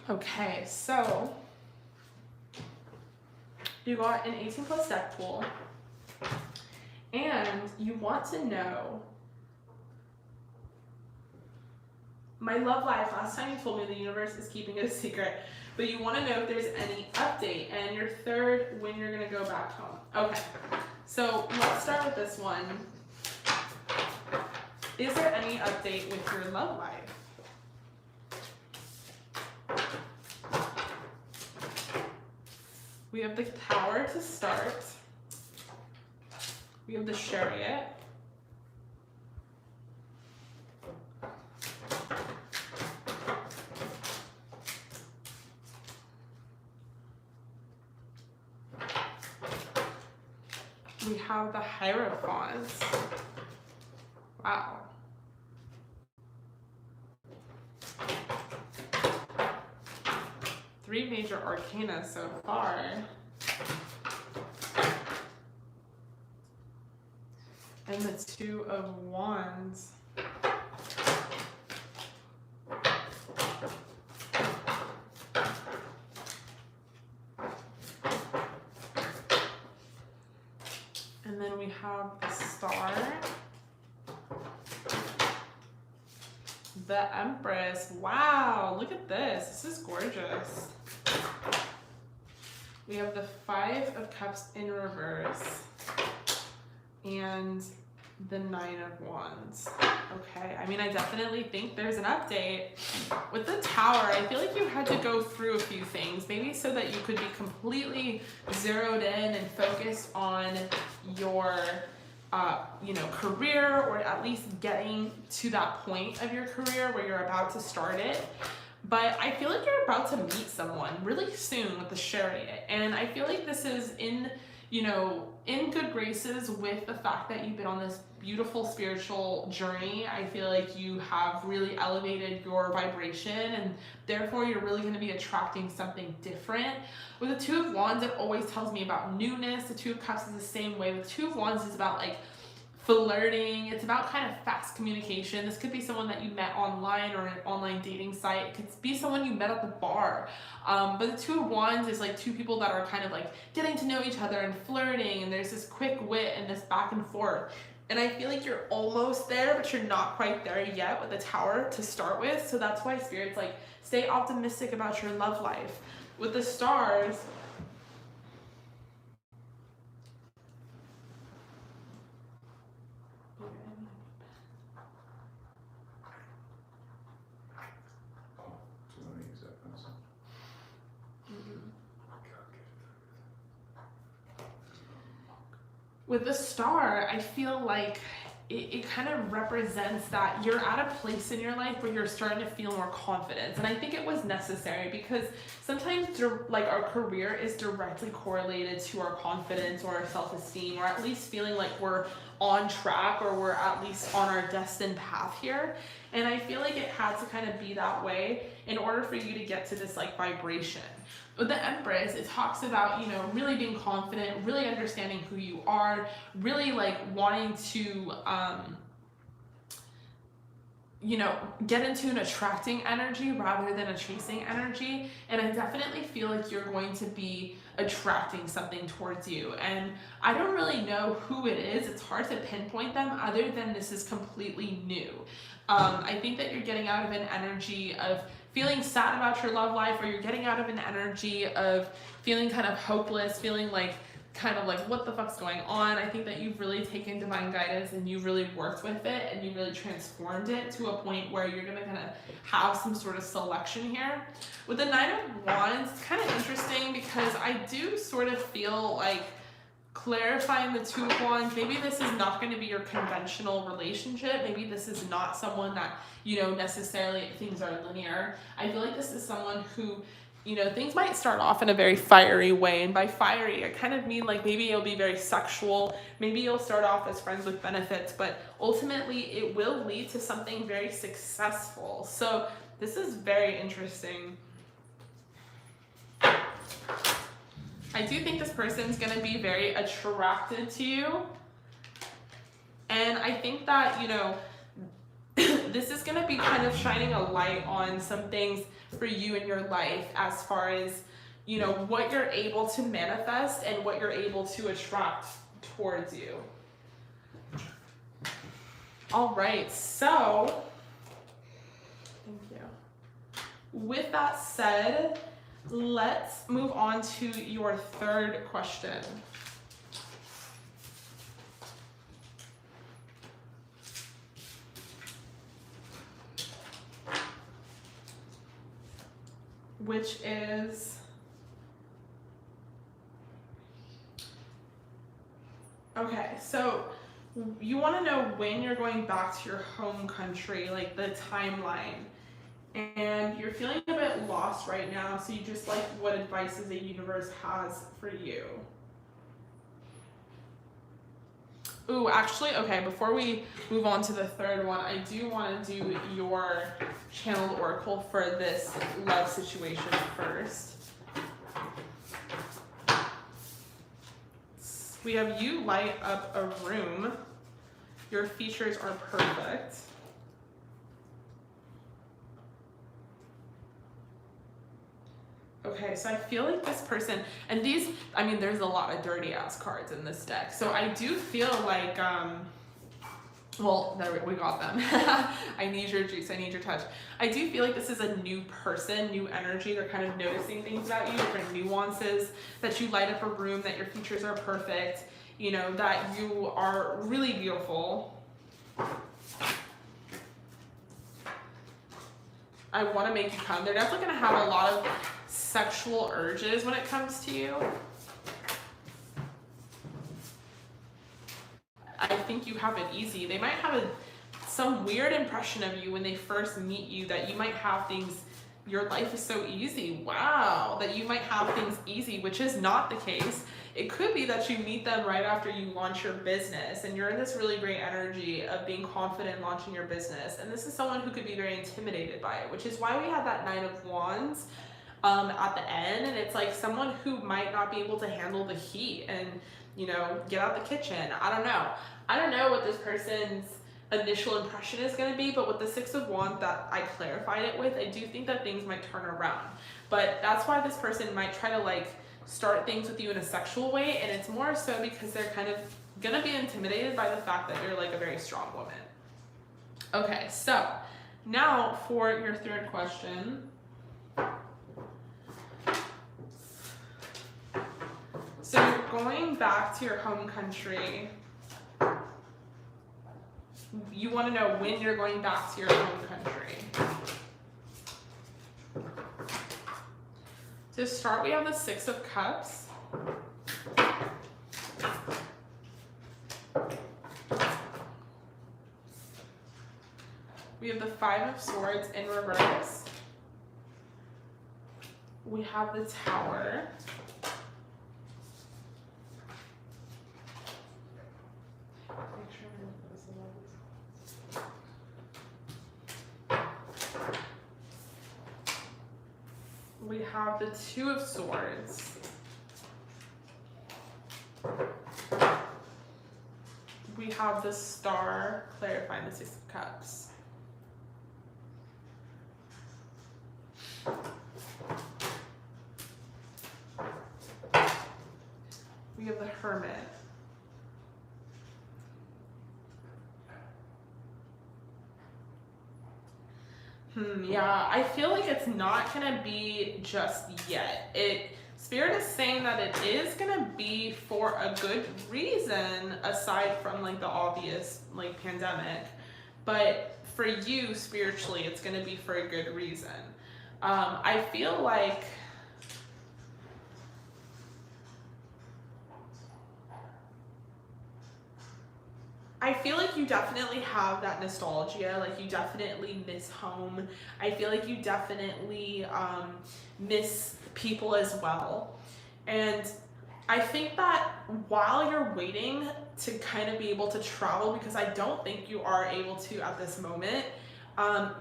Okay, so you got an 18+ deck pool, and you want to know my love life. Last time you told me the universe is keeping it a secret, but you want to know if there's any update, and your third, when you're going to go back home. Okay, so let's start with this one. Is there any update with your love life? We have the Tower to start. We have the Chariot. We have the Hierophant. Wow. Three major arcana so far. And the Two of Wands. And then we have the Star. The Empress. Wow, look at this. This is gorgeous. We have the Five of Cups in reverse and the Nine of Wands. Okay, I mean, I definitely think there's an update. With the Tower, I feel like you had to go through a few things, maybe so that you could be completely zeroed in and focused on your career, or at least getting to that point of your career where you're about to start it. but I feel like you're about to meet someone really soon with the Chariot. And I feel like this is in, you know, in good graces with the fact that you've been on this beautiful spiritual journey. I feel like you have really elevated your vibration, and therefore you're really going to be attracting something different. With the Two of Wands, it always tells me about newness. The Two of Cups is the same way. The Two of Wands is about like flirting. It's about kind of fast communication. This could be someone that you met online or an online dating site. It could be someone you met at the bar. But the Two of Wands is like two people that are kind of like getting to know each other and flirting, and there's this quick wit and this back and forth. And I feel like you're almost there, but you're not quite there yet with the Tower to start with. So that's why Spirit's like, stay optimistic about your love life. With the Stars, with the Star, I feel like it kind of represents that you're at a place in your life where you're starting to feel more confidence. And I think it was necessary because sometimes like our career is directly correlated to our confidence or our self-esteem, or at least feeling like we're on track or we're at least on our destined path here. And I feel like it had to kind of be that way in order for you to get to this like vibration. With the Empress, it talks about, you know, really being confident, really understanding who you are, really like wanting to, you know, get into an attracting energy rather than a chasing energy. And I definitely feel like you're going to be attracting something towards you. And I don't really know who it is. It's hard to pinpoint them other than this is completely new. I think that you're getting out of an energy of feeling sad about your love life, or you're getting out of an energy of feeling kind of hopeless, feeling like kind of like what the fuck's going on. I think that you've really taken divine guidance and you've really worked with it and you really transformed it to a point where you're gonna kind of have some sort of selection here. With the Nine of Wands, it's kind of interesting because I do sort of feel like clarifying the Two of Wands, maybe this is not going to be your conventional relationship. Maybe this is not someone that, you know, necessarily things are linear. I feel like this is someone who, you know, things might start off in a very fiery way. And by fiery, I kind of mean like maybe it'll be very sexual. Maybe you'll start off as friends with benefits, but ultimately it will lead to something very successful. So this is very interesting. I do think this person's going to be very attracted to you. And I think that, you know, this is going to be kind of shining a light on some things for you in your life as far as, you know, what you're able to manifest and what you're able to attract towards you. All right, so thank you. With that said, let's move on to your third question. Which is, okay, so you want to know when you're going back to your home country, like the timeline. And you're feeling a bit lost right now, so you just like what advices the universe has for you. Ooh, actually, okay, before we move on to the third one, I do want to do your channeled oracle for this love situation first. We have you light up a room. Your features are perfect. Okay, so I feel like this person, and these, I mean, there's a lot of dirty ass cards in this deck. So I do feel like, well, there we got them. I need your juice, I need your touch. I do feel like this is a new person, new energy. They're kind of noticing things about you, different nuances, that you light up a room, that your features are perfect, you know, that you are really beautiful. I want to make you come. They're definitely going to have a lot of sexual urges when it comes to you. I think you have it easy. They might have some weird impression of you when they first meet you, that you might have things your life is so easy. Wow, that you might have things easy, which is not the case. It could be that you meet them right after you launch your business and you're in this really great energy of being confident in launching your business. And this is someone who could be very intimidated by it, which is why we have that Nine of Wands at the end. And it's like someone who might not be able to handle the heat and, you know, get out the kitchen. I don't know. I don't know what this person's initial impression is going to be, but with the Six of Wands that I clarified it with, I do think that things might turn around. But that's why this person might try to like start things with you in a sexual way, and it's more so because they're kind of gonna be intimidated by the fact that you're like a very strong woman. Okay, so now for your third question. So you're going back to your home country. You want to know when you're going back to your home country. To start, we have the Six of Cups. We have the Five of Swords in reverse. We have the Tower. We have the Two of Swords. We have the Star, clarifying the Six of Cups. We have the Hermit. Yeah, I feel like it's not gonna be just yet. Spirit is saying that it is gonna be for a good reason, aside from like the obvious like pandemic. But for you spiritually, it's gonna be for a good reason. I feel like you definitely have that nostalgia, like you definitely miss home. I feel like you definitely miss people as well. And I think that while you're waiting to kind of be able to travel, because I don't think you are able to at this moment,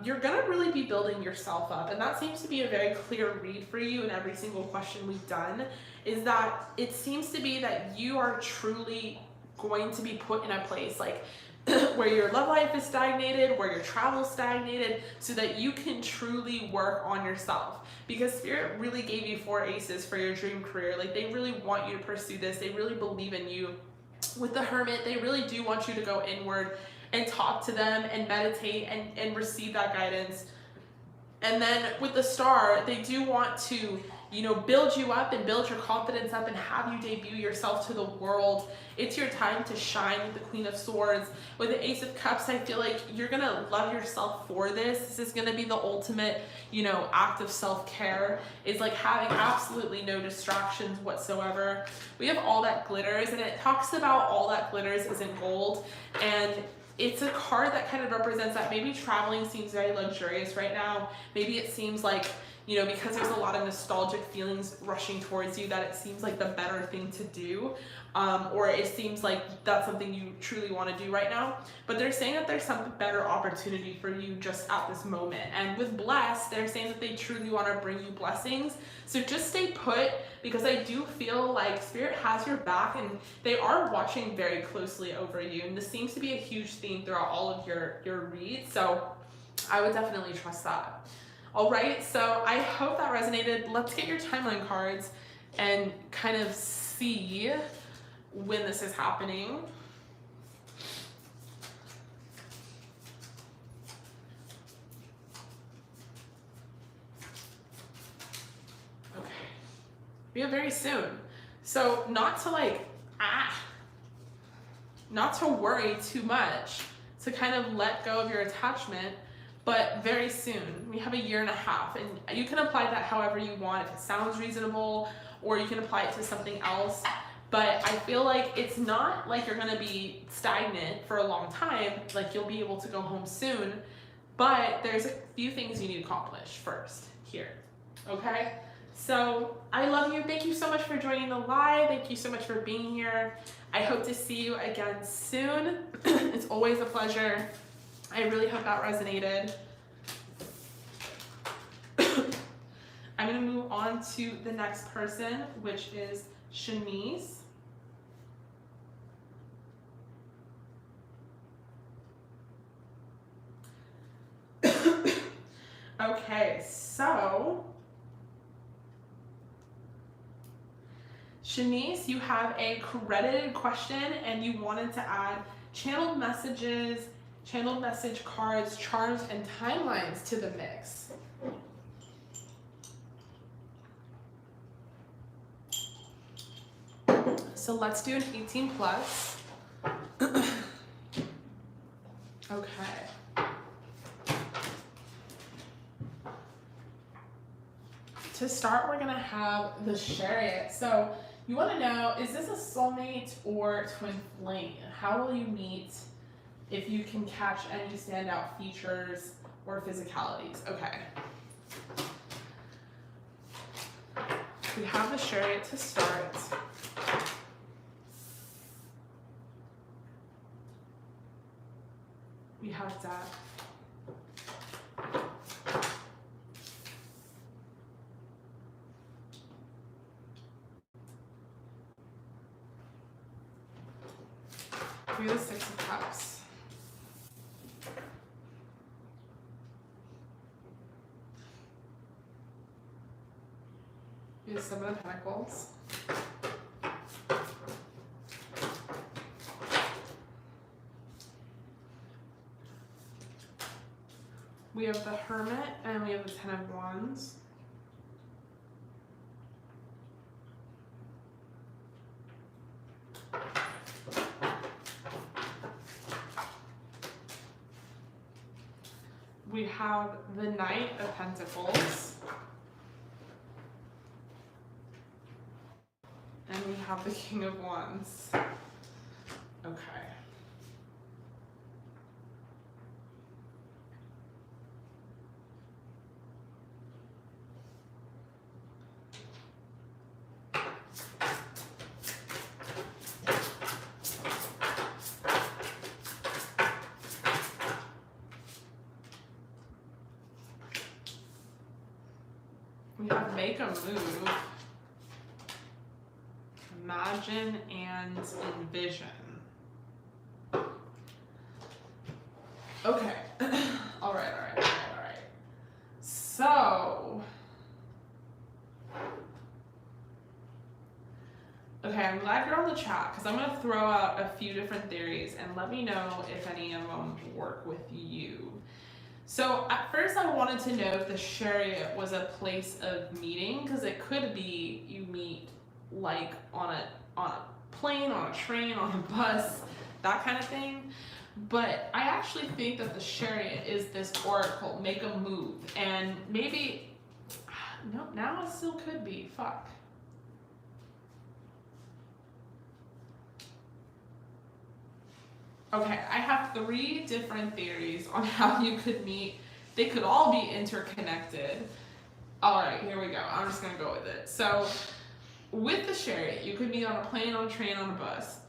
you're gonna really be building yourself up. And that seems to be a very clear read for you in every single question we've done, is that it seems to be that you are truly going to be put in a place like where your love life is stagnated, where your travel stagnated, so that you can truly work on yourself. Because Spirit really gave you 4 aces for your dream career. Like they really want you to pursue this. They really believe in you. With the Hermit, they really do want you to go inward and talk to them and meditate and receive that guidance. And then with the Star, they do want to, you know, build you up and build your confidence up and have you debut yourself to the world. It's your time to shine with the Queen of Swords. With the Ace of Cups, I feel like you're gonna love yourself for this. This is gonna be the ultimate, you know, act of self-care. Is like having absolutely no distractions whatsoever. We have All That Glitters, and it talks about all that glitters isn't gold. And it's a card that kind of represents that maybe traveling seems very luxurious right now. Maybe it seems like, you know, because there's a lot of nostalgic feelings rushing towards you, that it seems like the better thing to do. Or it seems like that's something you truly want to do right now. But they're saying that there's some better opportunity for you just at this moment. And with Blessed, they're saying that they truly want to bring you blessings. So just stay put, because I do feel like Spirit has your back and they are watching very closely over you. And this seems to be a huge theme throughout all of your reads. So I would definitely trust that. All right, so I hope that resonated. Let's get your timeline cards and kind of see when this is happening. Okay, we have very soon. So not to like, not to worry too much, to kind of let go of your attachment, but very soon. We have 1.5 years, and you can apply that however you want, if it sounds reasonable, or you can apply it to something else. But I feel like it's not like you're gonna be stagnant for a long time, like you'll be able to go home soon, but there's a few things you need to accomplish first here, okay? So I love you. Thank you so much for joining the live. Thank you so much for being here. I hope to see you again soon. It's always a pleasure. I really hope that resonated. I'm gonna move on to the next person, which is Shanice. Okay, so Shanice, you have a credited question and you wanted to add channeled messages, channeled message cards, charms, and timelines to the mix. So let's do an 18 plus. Okay. To start, we're gonna have the chariot. So you wanna know, is this a soulmate or twin flame? How will you meet if you can catch any standout features or physicalities? Okay. We have the chariot to start. We have death. We have the 6 of Cups. We have 7 of Pentacles. We have the Hermit and we have the 10 of Wands. We have the Knight of Pentacles. And we have the King of Wands. Okay. We have make a move, imagine and envision. Okay, all right. So, okay, I'm glad you're on the chat because I'm going to throw out a few different theories and let me know if any of them work with you. So at first I wanted to know if the chariot was a place of meeting, because it could be you meet like on a plane, on a train, on a bus, that kind of thing. But I actually think that the chariot is this oracle, make a move, and maybe, no, now it still could be, fuck. Okay, I have 3 different theories on how you could meet. They could all be interconnected. All right, here we go. I'm just gonna go with it. So with the chariot, you could meet on a plane, on a train, on a bus,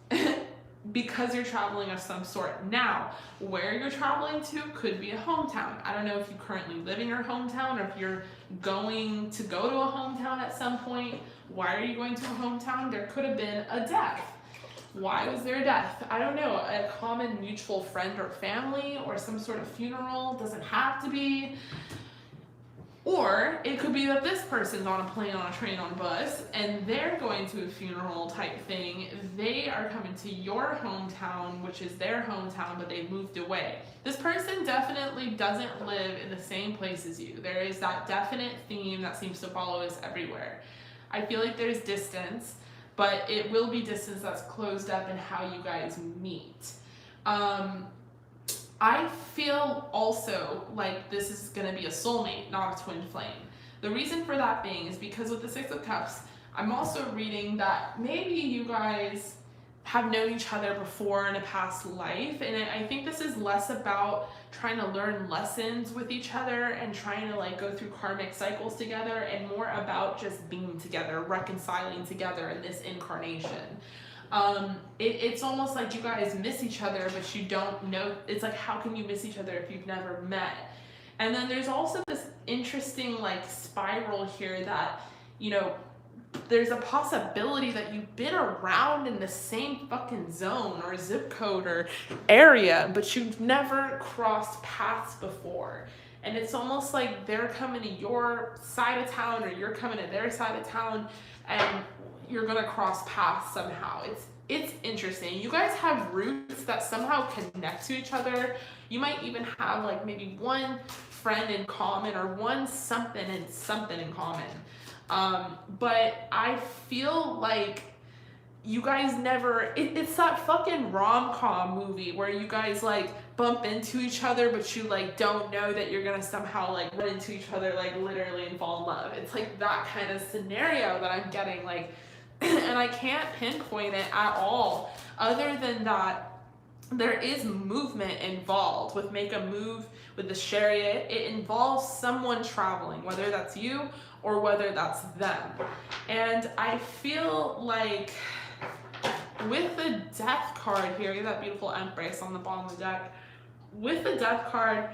because you're traveling of some sort. Now, where you're traveling to could be a hometown. I don't know if you currently live in your hometown or if you're going to go to a hometown at some point. Why are you going to a hometown? There could have been a death. Why was there a death? I don't know, a common mutual friend or family or some sort of funeral, doesn't have to be. Or it could be that this person's on a plane, on a train, on a bus, and they're going to a funeral type thing. They are coming to your hometown, which is their hometown, but they've moved away. This person definitely doesn't live in the same place as you. There is that definite theme that seems to follow us everywhere. I feel like there's distance, but it will be distance that's closed up in how you guys meet. I feel also like this is gonna be a soulmate, not a twin flame. The reason for that being is because with the 6 of Cups, I'm also reading that maybe you guys have known each other before in a past life, and I think this is less about trying to learn lessons with each other and trying to like go through karmic cycles together, and more about just being together, reconciling together in this incarnation. It's almost like you guys miss each other, but you don't know. It's like, how can you miss each other if you've never met? And then there's also this interesting like spiral here that, you know, there's a possibility that you've been around in the same fucking zone or zip code or area, but you've never crossed paths before. And it's almost like they're coming to your side of town, or you're coming to their side of town, and you're gonna cross paths somehow. It's interesting. You guys have roots that somehow connect to each other. You might even have like maybe one friend in common, or one something in common. But I feel like you guys never, it's that fucking rom-com movie where you guys like bump into each other, but you like don't know that you're gonna somehow like run into each other like literally and fall in love. It's like that kind of scenario that I'm getting, like, and I can't pinpoint it at all, other than that there is movement involved with Make a Move, with the chariot. It involves someone traveling, whether that's you or whether that's them. And I feel like with the death card here, you have that beautiful empress on the bottom of the deck. With the death card,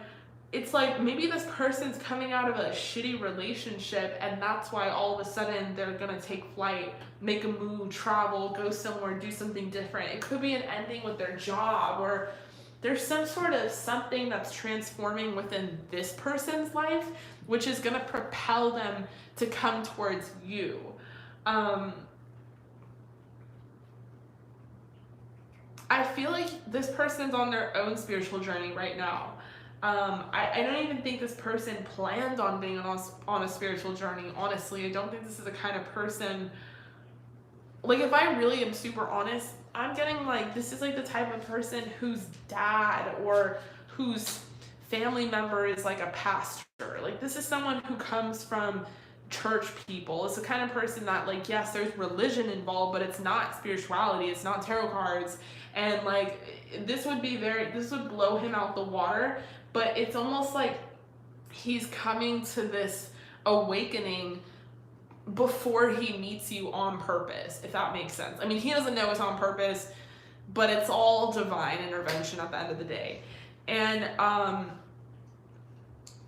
it's like maybe this person's coming out of a shitty relationship, and that's why all of a sudden they're gonna take flight, make a move, travel, go somewhere, do something different. It could be an ending with their job, or there's some sort of something that's transforming within this person's life, which is gonna propel them to come towards you. I feel like this person's on their own spiritual journey right now. I don't even think this person planned on being on a spiritual journey, honestly. I don't think this is the kind of person, like, if I really am super honest, I'm getting like, this is like the type of person whose dad or whose family member is like a pastor. Like, this is someone who comes from church people. It's the kind of person that, like, yes, there's religion involved, but it's not spirituality, it's not tarot cards. And like, this would blow him out the water, but it's almost like he's coming to this awakening before he meets you on purpose, if that makes sense. I mean, he doesn't know it's on purpose, but it's all divine intervention at the end of the day. And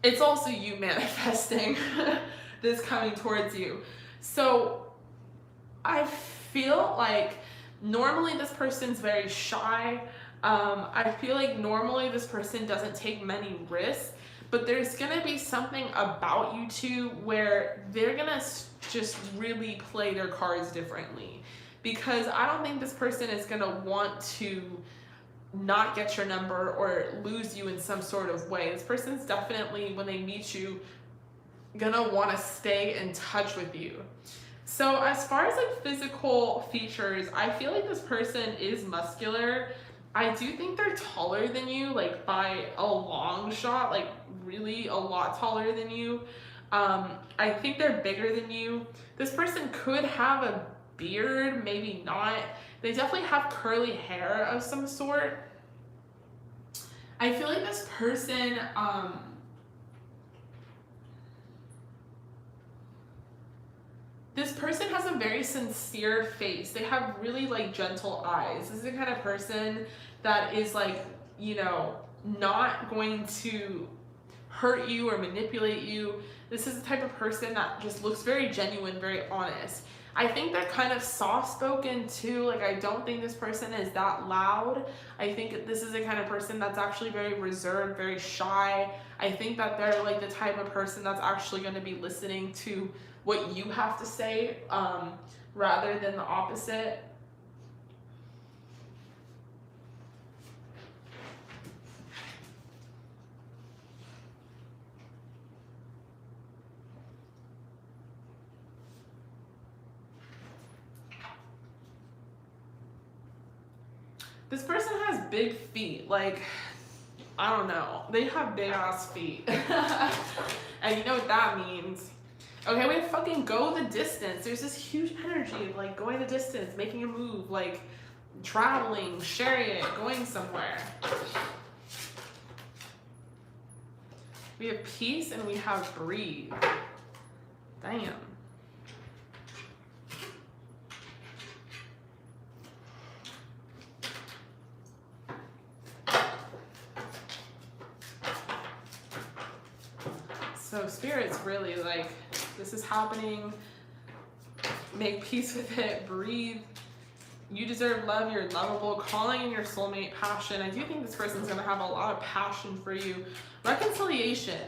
it's also you manifesting this coming towards you. So I feel like normally this person's very shy. I feel like normally this person doesn't take many risks, but there's gonna be something about you two where they're gonna just really play their cards differently, because I don't think this person is gonna want to not get your number or lose you in some sort of way. This person's definitely, when they meet you, gonna want to stay in touch with you. So as far as like physical features, I feel like this person is muscular. I do think they're taller than you, like by a long shot, like really a lot taller than you. I think they're bigger than you. This person could have a beard, maybe not. They definitely have curly hair of some sort. I feel like this person, this person has a very sincere face. They have really like gentle eyes. This is the kind of person that is like, you know, not going to hurt you or manipulate you. This is the type of person that just looks very genuine, very honest. I think they're kind of soft-spoken too. Like, I don't think this person is that loud. I think this is the kind of person that's actually very reserved, very shy. I think that they're like the type of person that's actually going to be listening to what you have to say, rather than the opposite. This person has big feet. Like, I don't know. They have big ass feet. And you know what that means. Okay, we fucking go the distance. There's this huge energy of like going the distance, making a move, like traveling, sharing it, going somewhere. We have peace and we have breathe. Damn. So Spirit's really like, this is happening. Make peace with it. Breathe. You deserve love. You're lovable. Calling in your soulmate. Passion. I do think this person's going to have a lot of passion for you. Reconciliation.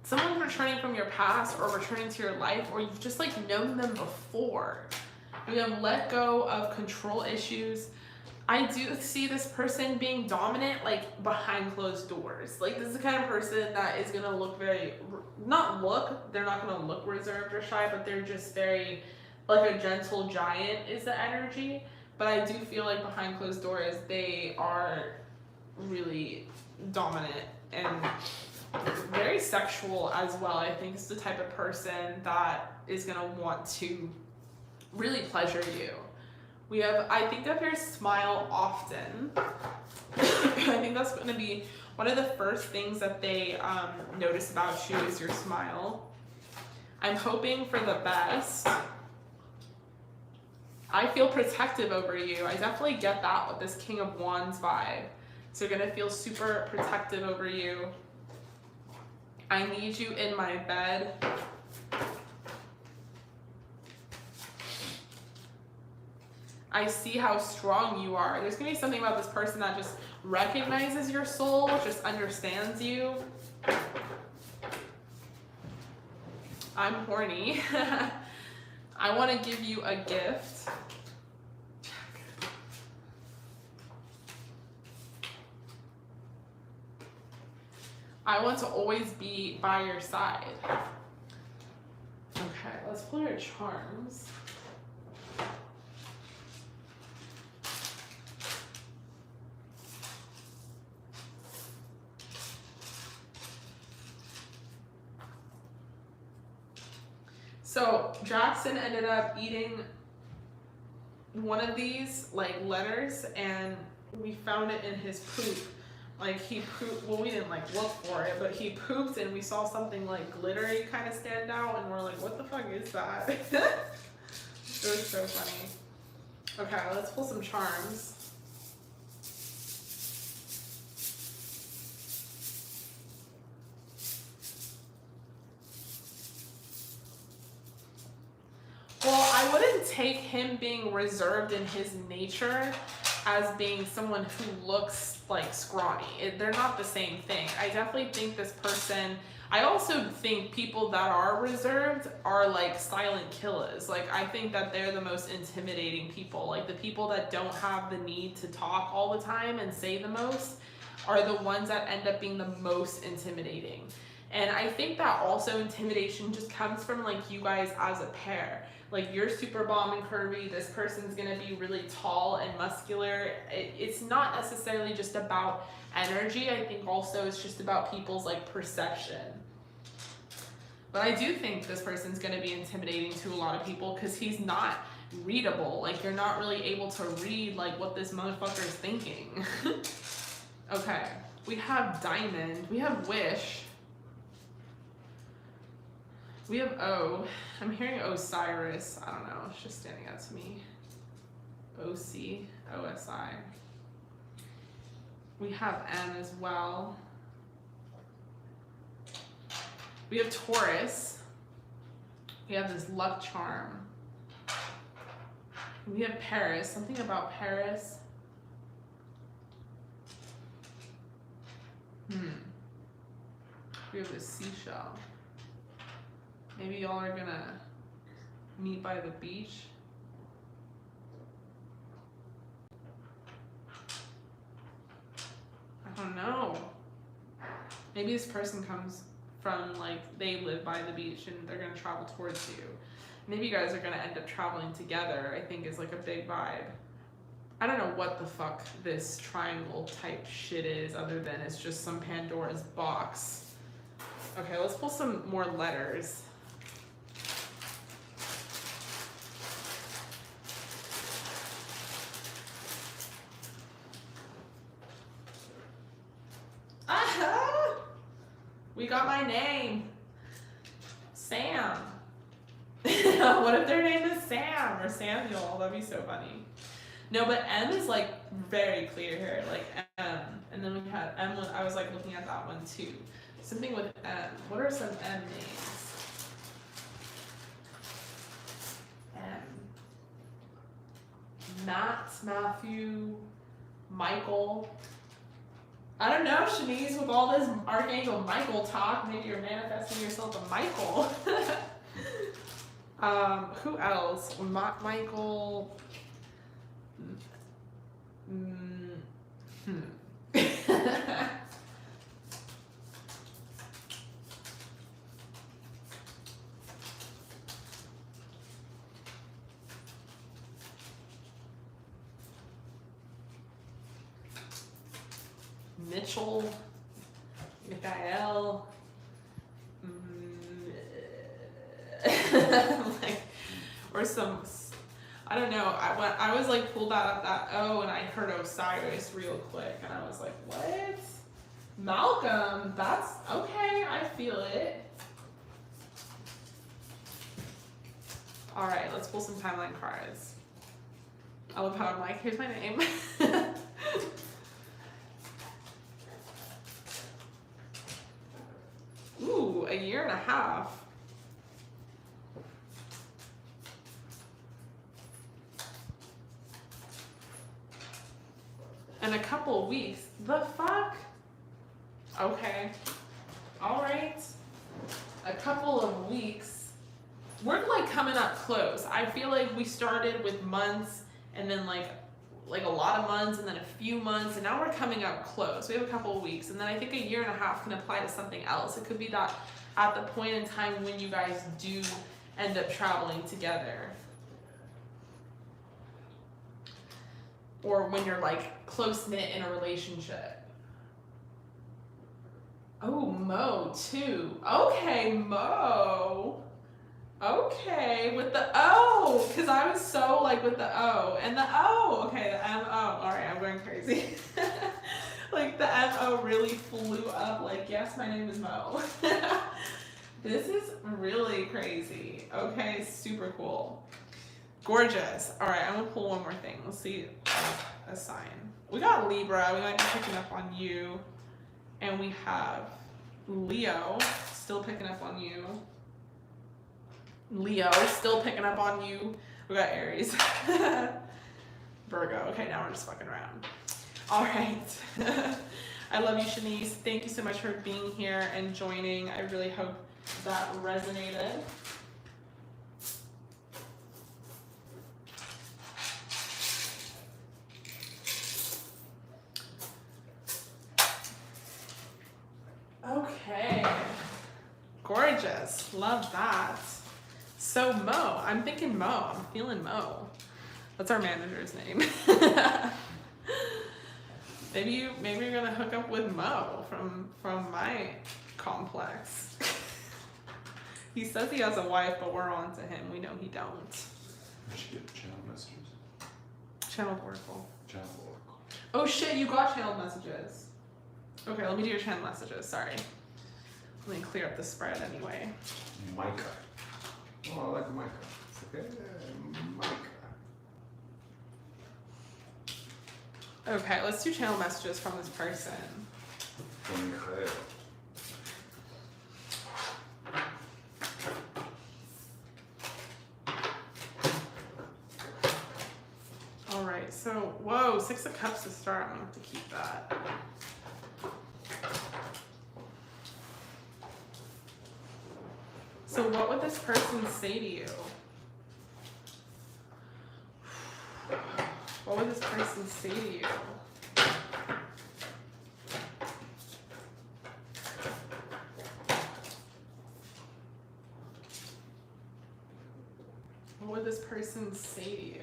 Someone's returning from your past or returning to your life, or you've just like known them before. We have let go of control issues. I do see this person being dominant, like behind closed doors. Like this is the kind of person that is gonna look very, they're not gonna look reserved or shy, but they're just very, like a gentle giant is the energy. But I do feel like behind closed doors, they are really dominant and very sexual as well. I think it's the type of person that is gonna want to really pleasure you. We have, I think of your smile often. I think that's going to be one of the first things that they notice about you is your smile. I'm hoping for the best. I feel protective over you. I definitely get that with this King of Wands vibe. So you're going to feel super protective over you. I need you in my bed. I see how strong you are. There's gonna be something about this person that just recognizes your soul, just understands you. I'm horny. I want to give you a gift. I want to always be by your side. Okay, let's pull your charms. So Jackson ended up eating one of these like letters, and we found it in his poop. Like he pooped, well we didn't like look for it, but he pooped and we saw something like glittery kind of stand out, and we're like, what the fuck is that? It was so funny. Okay, let's pull some charms. Well, I wouldn't take him being reserved in his nature as being someone who looks like scrawny. They're not the same thing. I definitely think this person, I also think people that are reserved are like silent killers. Like I think that they're the most intimidating people. Like the people that don't have the need to talk all the time and say the most are the ones that end up being the most intimidating. And I think that also intimidation just comes from like you guys as a pair. Like you're super bomb and curvy, this person's gonna be really tall and muscular. It's not necessarily just about energy. I think also it's just about people's like perception. But I do think this person's gonna be intimidating to a lot of people because he's not readable. Like you're not really able to read like what this motherfucker is thinking. Okay, we have Diamond, we have Wish. We have O. I'm hearing Osiris. I don't know. It's just standing out to me. O-C. O-S-I. We have M as well. We have Taurus. We have this luck charm. We have Paris. Something about Paris. We have this seashell. Maybe y'all are gonna meet by the beach. I don't know. Maybe this person comes from like, they live by the beach and they're gonna travel towards you. Maybe you guys are gonna end up traveling together, I think is like a big vibe. I don't know what the fuck this triangle type shit is other than it's just some Pandora's box. Okay, let's pull some more letters. We got my name. Sam. What if their name is Sam or Samuel? That'd be so funny. No, but M is like very clear here, like M. And then we had M, I was like looking at that one too. Something with M. What are some M names? M. Matt, Matthew, Michael. I don't know, Shanice, with all this Archangel Michael talk, maybe you're manifesting yourself a Michael. Who else? Michael. Mitchell, Mikhael, like, or some, I don't know. I was like pulled out of that O and I heard Osiris real quick and I was like, what? Malcolm, that's okay. I feel it. All right, let's pull some timeline cards. I love how I'm like, here's my name. Ooh, a year and a half. And a couple of weeks. The fuck? Okay. All right. A couple of weeks. We're like coming up close. I feel like we started with months and then like a lot of months and then a few months and now we're coming up close. We have a couple of weeks and then I think a year and a half can apply to something else. It could be that at the point in time when you guys do end up traveling together. Or when you're like close-knit in a relationship. Oh, Mo too. Okay, Mo. Okay, with the O, because I was so like with the O and the O. Okay, the M-O. All right, I'm going crazy. Like the M-O really flew up. Like, yes, my name is Mo. This is really crazy. Okay, super cool. Gorgeous. All right, I'm gonna pull one more thing. Let's see a sign. We got Libra. We might be picking up on you, and we have Leo still picking up on you. Leo, still picking up on you. We got Aries. Virgo. Okay, now we're just fucking around. All right. I love you, Shanice. Thank you so much for being here and joining. I really hope that resonated. Okay. Gorgeous. Love that. So Mo, I'm thinking Mo. I'm feeling Mo. That's our manager's name. Maybe you're gonna hook up with Mo from my complex. He says he has a wife, but we're on to him. We know he don't. I should get channel messages. Channel Oracle. Channel Oracle. Oh shit, you got channel messages. Okay, let me do your channel messages. Sorry. Let me clear up the spread anyway. Micah. Oh, I like Micah. It's okay. Micah. Okay, let's do channel messages from this person. From Michael. All right, so whoa, 6 of Cups to start. I'm gonna have to keep that. So what would this person say to you? What would this person say to you? What would this person say to you?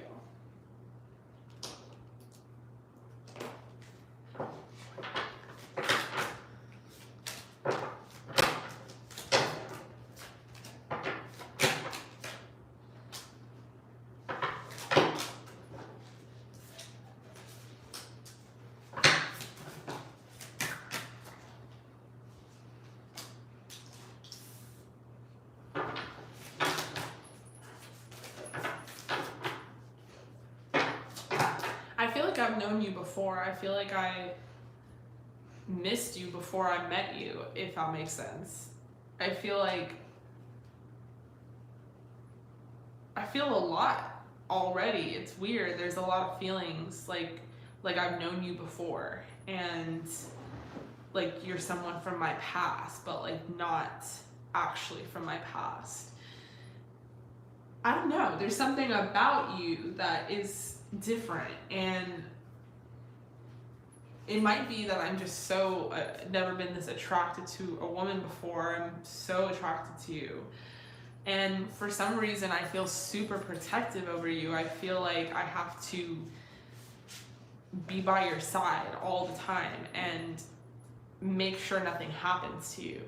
I've known you before. I feel like I missed you before I met you, if that makes sense. I feel a lot already. It's weird. There's a lot of feelings like I've known you before, and like you're someone from my past, but like not actually from my past. I don't know. There's something about you that is different, and it might be that I'm just so never been this attracted to a woman before. I'm so attracted to you. And for some reason, I feel super protective over you. I feel like I have to be by your side all the time and make sure nothing happens to you.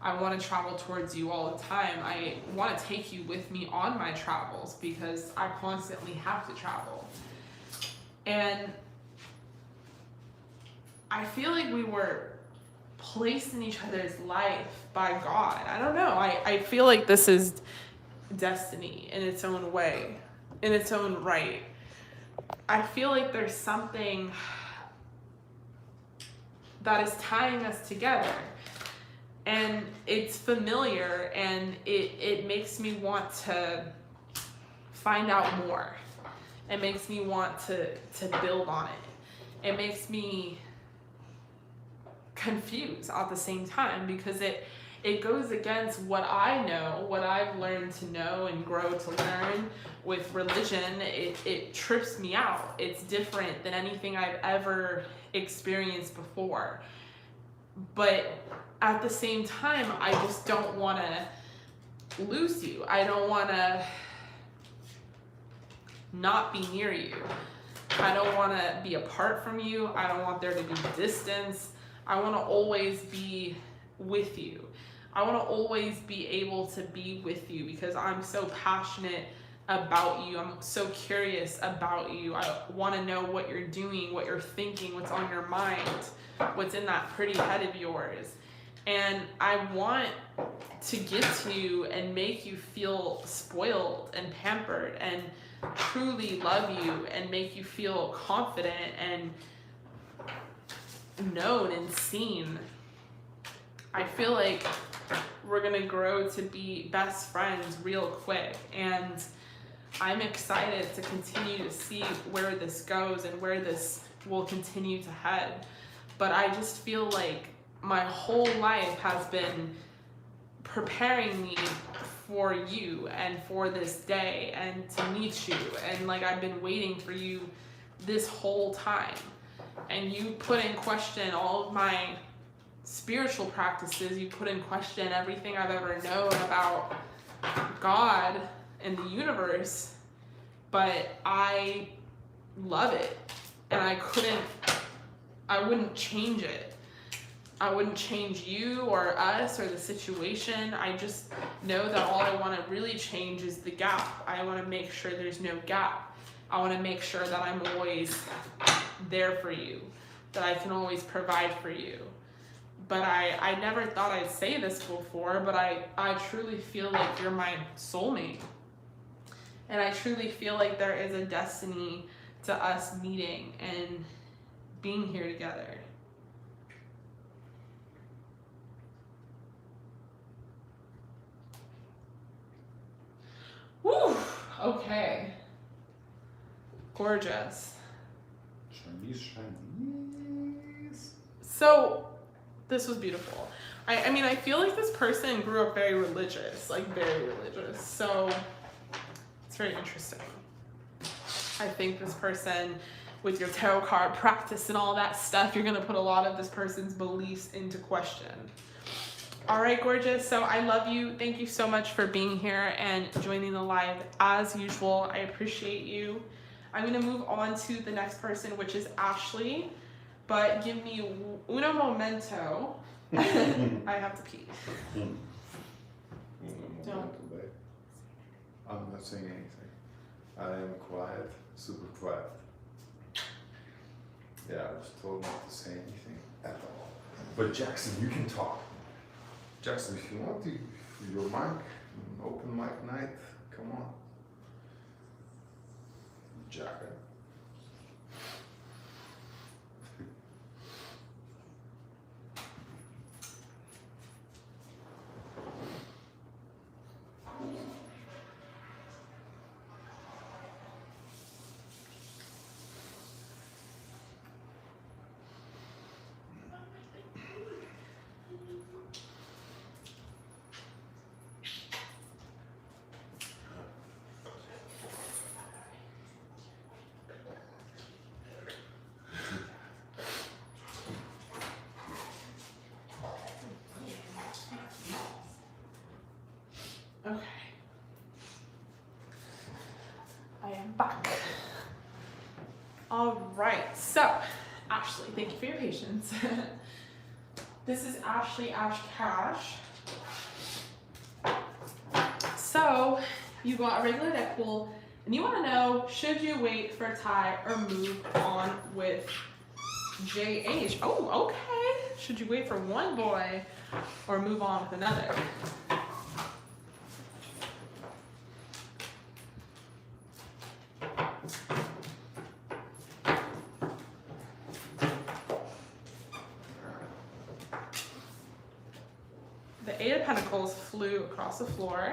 I want to travel towards you all the time. I want to take you with me on my travels because I constantly have to travel. And I feel like we were placed in each other's life by God. I don't know. I feel like this is destiny in its own way, in its own right. I feel like there's something that is tying us together, and it's familiar, and it makes me want to find out more. It makes me want to build on it. It makes me confused at the same time because it goes against what I know, what I've learned to know and grow to learn with religion. It trips me out. It's different than anything I've ever experienced before. But at the same time, I just don't want to lose you. I don't want to not be near you. I don't want to be apart from you. I don't want there to be distance. I want to always be with you. I want to always be able to be with you because I'm so passionate about you. I'm so curious about you. I want to know what you're doing, what you're thinking, what's on your mind, what's in that pretty head of yours. And I want to get to you and make you feel spoiled and pampered and truly love you and make you feel confident and known and seen. I feel like we're gonna grow to be best friends real quick, and I'm excited to continue to see where this goes and where this will continue to head. But I just feel like my whole life has been preparing me for you and for this day and to meet you, and like I've been waiting for you this whole time. And you put in question all of my spiritual practices. You put in question everything I've ever known about God and the universe. But I love it. And I wouldn't change it. I wouldn't change you or us or the situation. I just know that all I want to really change is the gap. I want to make sure there's no gap. I want to make sure that I'm always there for you, that I can always provide for you. But I never thought I'd say this before, but I truly feel like you're my soulmate. And I truly feel like there is a destiny to us meeting and being here together. Woo! Okay. Gorgeous. Shanice. So, this was beautiful. I mean, I feel like this person grew up very religious, like very religious. So, it's very interesting. I think this person, with your tarot card practice and all that stuff, you're going to put a lot of this person's beliefs into question. All right, gorgeous. So I love you. Thank you so much for being here and joining the live as usual. I appreciate you. I'm going to move on to the next person, which is Ashley. But give me uno momento. I have to pee. Don't. I'm not saying anything. I am quiet, super quiet. Yeah, I was told not to say anything at all. But Jackson, you can talk. Jackson, if you want to, your mic, open mic night, come on. Jack. All right, so Ashley, thank you for your patience. This is Ashley Ash Cash. So you got a regular deck pool and you want to know, should you wait for a tie or move on with JH? Oh, okay. Should you wait for one boy or move on with another? The Eight of Pentacles flew across the floor.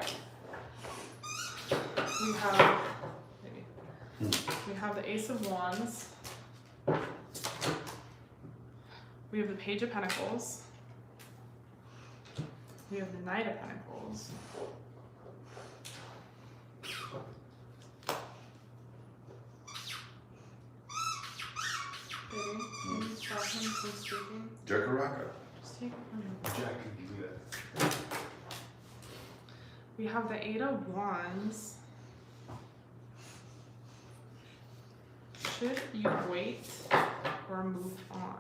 We have the Ace of Wands. We have the Page of Pentacles. We have the Knight of Pentacles. Baby, can you stop him from speaking? Jacaraka. Just take it from him. Jack can do that. We have the Eight of Wands. Should you wait or move on?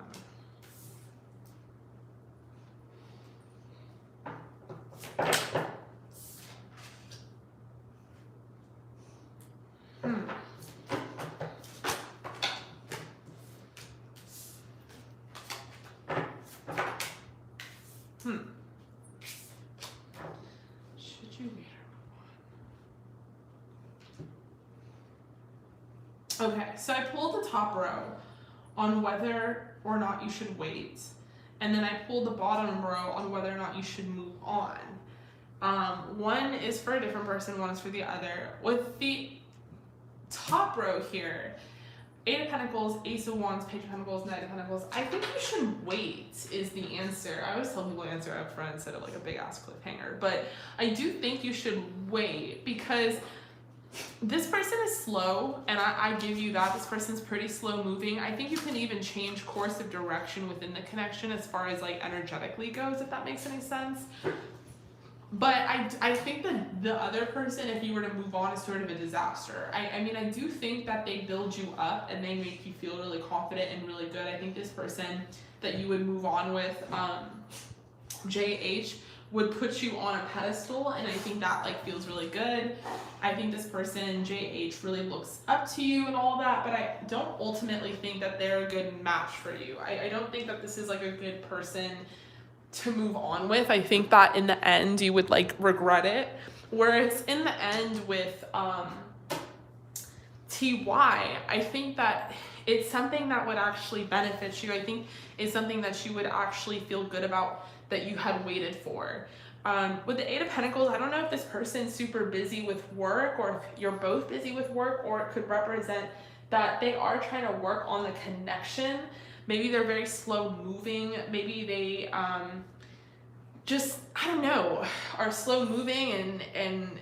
Should you wait or move on? Okay, so I pulled the top row on whether or not you should wait, and then I pulled the bottom row on whether or not you should move on. One is for a different person, one is for the other. With the top row here, Eight of Pentacles, Ace of Wands, Page of Pentacles, Knight of Pentacles, I think you should wait is the answer. I always tell people to answer up front instead of like a big ass cliffhanger, but I do think you should wait because this person is slow, and I give you that. This person's pretty slow moving. I think you can even change course of direction within the connection as far as like energetically goes, if that makes any sense. But I think that the other person, if you were to move on, is sort of a disaster. I mean, I do think that they build you up and they make you feel really confident and really good. I think this person that you would move on with, JH, would put you on a pedestal, and I think that like feels really good. I think this person, JH, really looks up to you and all that, but I don't ultimately think that they're a good match for you. I don't think that this is like a good person to move on with. I think that in the end you would like regret it. Whereas in the end with TY, I think that it's something that would actually benefit you. I think it's something that you would actually feel good about that you had waited for. With the Eight of Pentacles, I don't know if this person's super busy with work or if you're both busy with work, or it could represent that they are trying to work on the connection. Maybe they're very slow moving. Maybe they just, I don't know, are slow moving and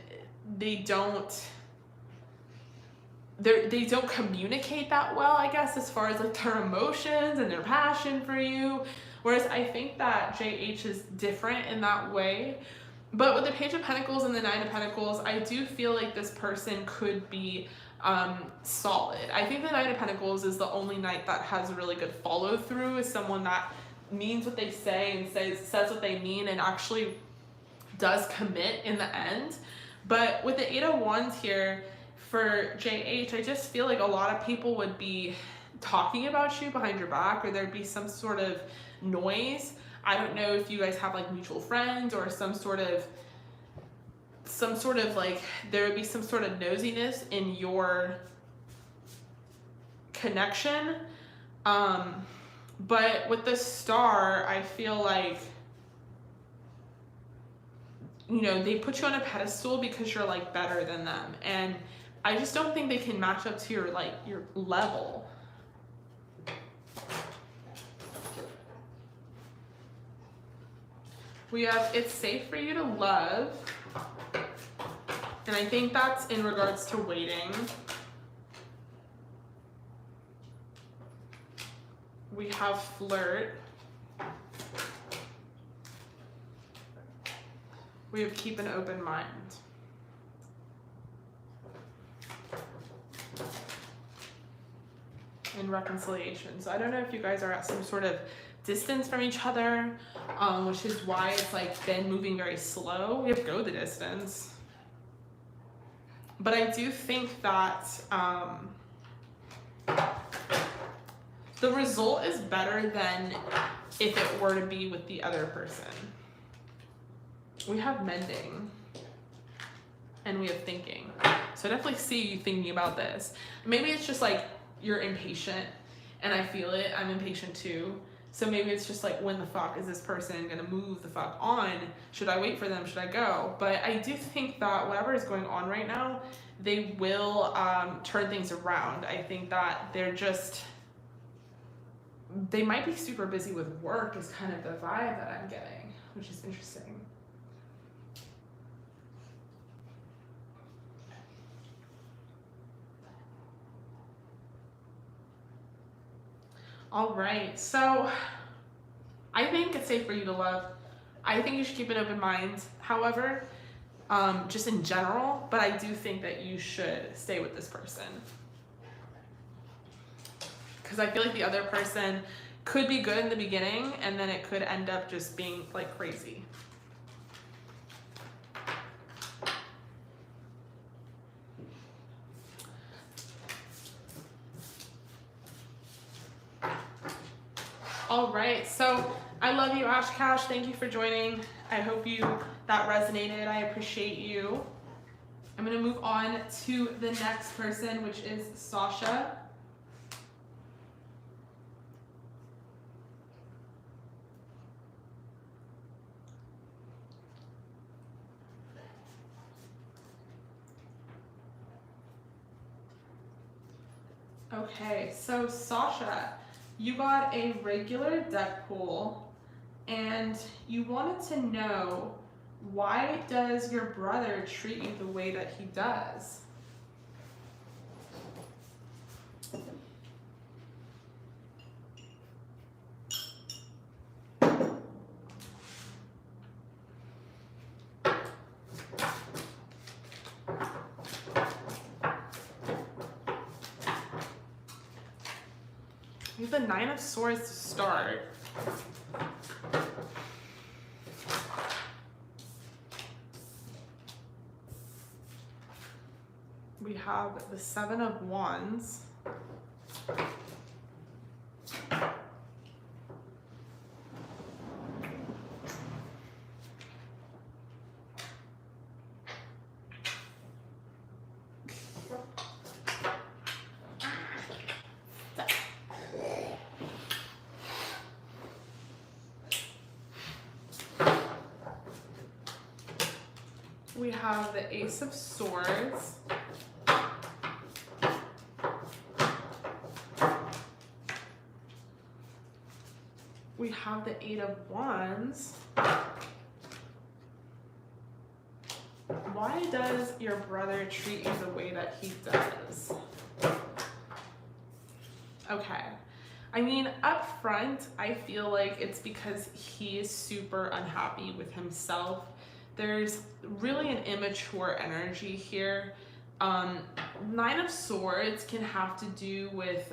they don't communicate that well, I guess, as far as like their emotions and their passion for you. Whereas I think that JH is different in that way. But with the Page of Pentacles and the Nine of Pentacles, I do feel like this person could be solid. I think the Nine of Pentacles is the only knight that has a really good follow through, is someone that means what they say and says what they mean and actually does commit in the end. But with the Eight of Wands here for JH, I just feel like a lot of people would be talking about you behind your back, or there'd be some sort of noise. I don't know if you guys have like mutual friends or some sort of like, there would be some sort of nosiness in your connection. But with the Star, I feel like, you know, they put you on a pedestal because you're like better than them, and I just don't think they can match up to your like your level. We have, it's safe for you to love, and I think that's in regards to waiting. We have flirt. We have keep an open mind. in reconciliation. So I don't know if you guys are at some sort of distance from each other, which is why it's like been moving very slow. We have to go the distance. But I do think that the result is better than if it were to be with the other person. We have mending and we have thinking. So I definitely see you thinking about this. Maybe it's just like you're impatient and I feel it. I'm impatient too. So maybe it's just like, when the fuck is this person gonna move the fuck on? Should I wait for them? Should I go? But I do think that whatever is going on right now, they will turn things around. I think that they might be super busy with work is kind of the vibe that I'm getting, which is interesting. All right, so I think it's safe for you to love. I think you should keep an open mind, however, just in general, but I do think that you should stay with this person. Because I feel like the other person could be good in the beginning and then it could end up just being like crazy. All right, so I love you, Ash Cash. Thank you for joining. I hope that resonated. I appreciate you. I'm gonna move on to the next person, which is Sasha. Okay, so Sasha, you got a regular deck pull and you wanted to know, why does your brother treat you the way that he does? We have the Nine of Swords to start. We have the Seven of Wands. We have the Ace of Swords. We have the Eight of Wands. Why does your brother treat you the way that he does? Okay. I mean, up front, I feel like it's because he is super unhappy with himself. There's really an immature energy here. Nine of Swords can have to do with,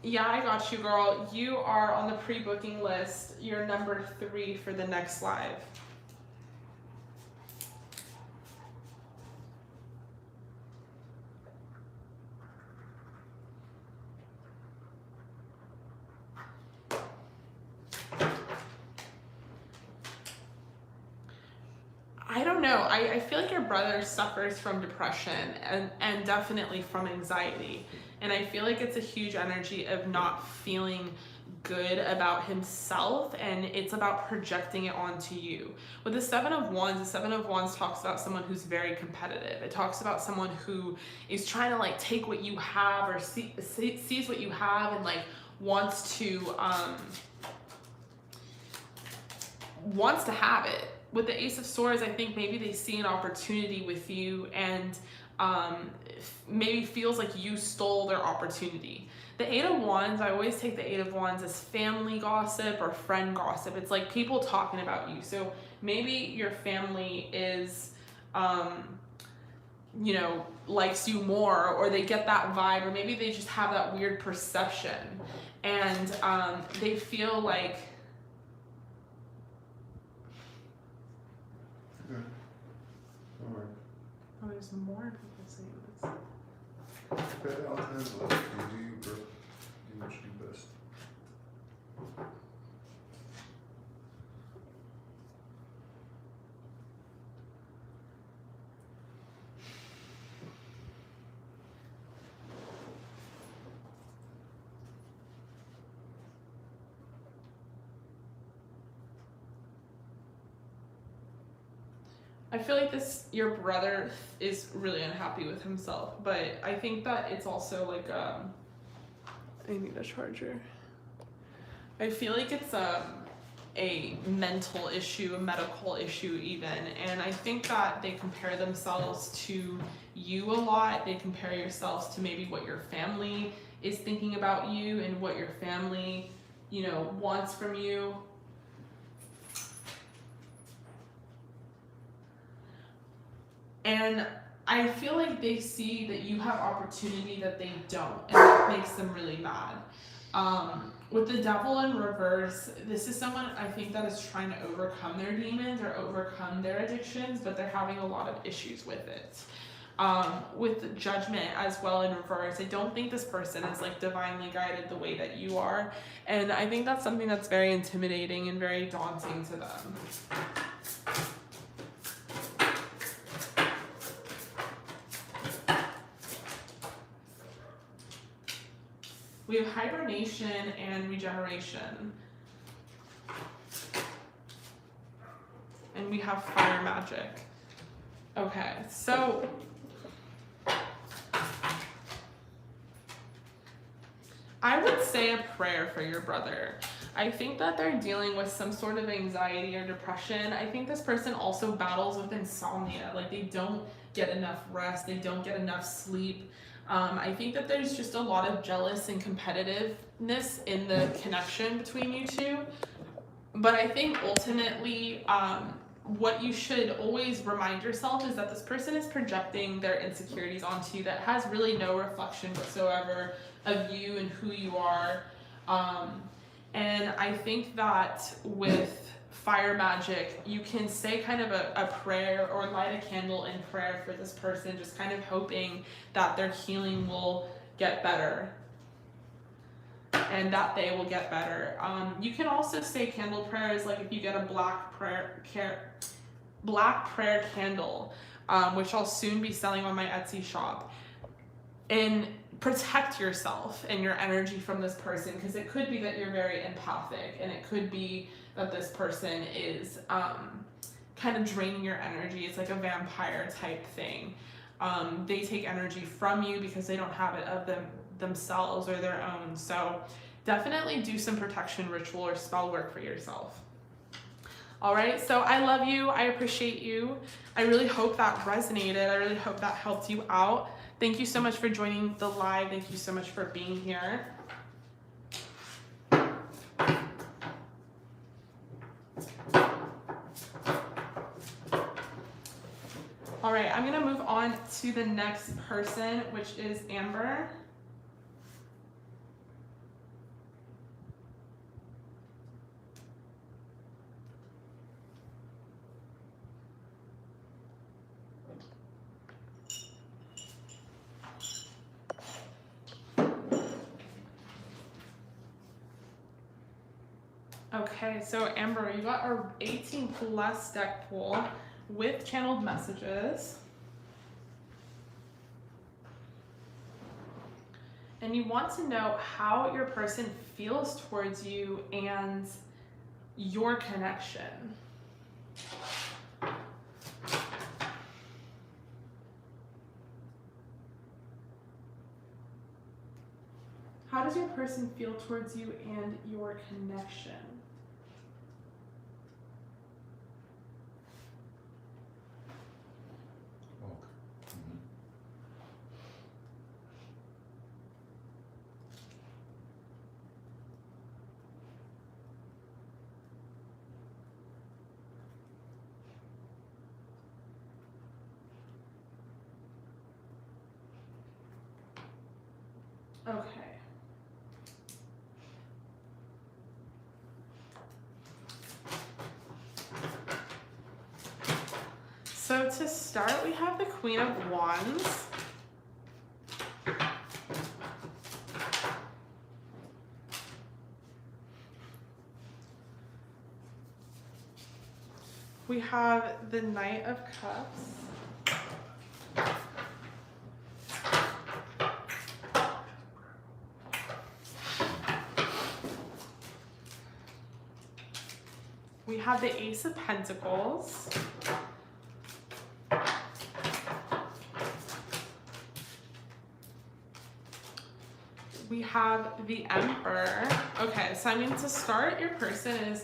yeah, I got you, girl. You are on the pre-booking list. You're number 3 for the next live. I don't know. I feel like your brother suffers from depression and definitely from anxiety. And I feel like it's a huge energy of not feeling good about himself, and it's about projecting it onto you. With the Seven of Wands talks about someone who's very competitive. It talks about someone who is trying to like take what you have, or sees what you have and like wants to have it. With the Ace of Swords, I think maybe they see an opportunity with you and maybe feels like you stole their opportunity. The Eight of Wands, I always take the Eight of Wands as family gossip or friend gossip. It's like people talking about you. So maybe your family is you know, likes you more, or they get that vibe, or maybe they just have that weird perception, and they feel like Alright. oh, there's more people saying this. Okay, I'll tell you what. You do you, bro. Do what you do best. I feel like your brother is really unhappy with himself, but I think that it's also like, I need a charger. I feel like it's a mental issue, a medical issue even, and I think that they compare themselves to you a lot. They compare yourselves to maybe what your family is thinking about you and what your family, you know, wants from you. And I feel like they see that you have opportunity that they don't, and that makes them really mad. With the devil in reverse, this is someone I think that is trying to overcome their demons or overcome their addictions, but they're having a lot of issues with it. With judgment as well in reverse, I don't think this person is like divinely guided the way that you are, and I think that's something that's very intimidating and very daunting to them. We have hibernation and regeneration. And we have fire magic. Okay, so I would say a prayer for your brother. I think that they're dealing with some sort of anxiety or depression. I think this person also battles with insomnia. Like they don't get enough rest, they don't get enough sleep. I think that there's just a lot of jealous and competitiveness in the connection between you two. But I think ultimately, what you should always remind yourself is that this person is projecting their insecurities onto you that has really no reflection whatsoever of you and who you are. And I think that with fire magic, you can say kind of a prayer or light a candle in prayer for this person, just kind of hoping that their healing will get better and that they will get better. You can also say candle prayers, like if you get a black prayer candle, which I'll soon be selling on my Etsy shop, and protect yourself and your energy from this person, because it could be that you're very empathic, and it could be that this person is kind of draining your energy. It's like a vampire type thing. They take energy from you because they don't have it of themselves or their own. So definitely do some protection ritual or spell work for yourself. All right, so I love you. I appreciate you. I really hope that resonated. I really hope that helped you out. Thank you so much for joining the live. Thank you so much for being here. All right, I'm gonna move on to the next person, which is Amber. Okay, so Amber, you got our 18 plus deck pool with channeled messages. And you want to know how your person feels towards you and your connection. How does your person feel towards you and your connection? Okay. So to start, we have the Queen of Wands. We have the Knight of Cups. We have the Ace of Pentacles. We have the Emperor. Okay, so I mean, to start, your person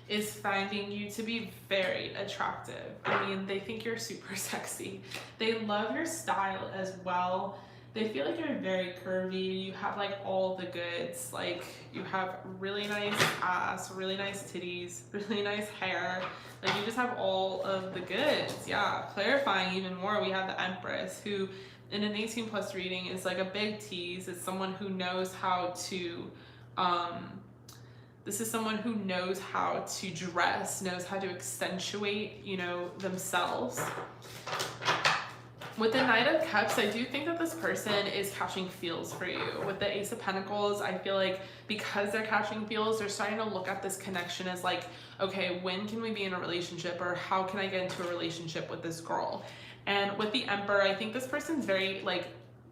is finding you to be very attractive. I mean, they think you're super sexy. They love your style as well. They feel like you're very curvy. You have like all the goods. Like you have really nice ass, really nice titties, really nice hair. Like you just have all of the goods. Yeah, clarifying even more, we have the Empress, who in an 18+ reading is like a big tease. It's someone who knows how to, this is someone who knows how to dress, knows how to accentuate, you know, themselves. With the Knight of Cups, I do think that this person is catching feels for you. With the Ace of Pentacles, I feel like because they're catching feels, they're starting to look at this connection as like, okay, when can we be in a relationship, or how can I get into a relationship with this girl? And with the Emperor, I think this person's very like,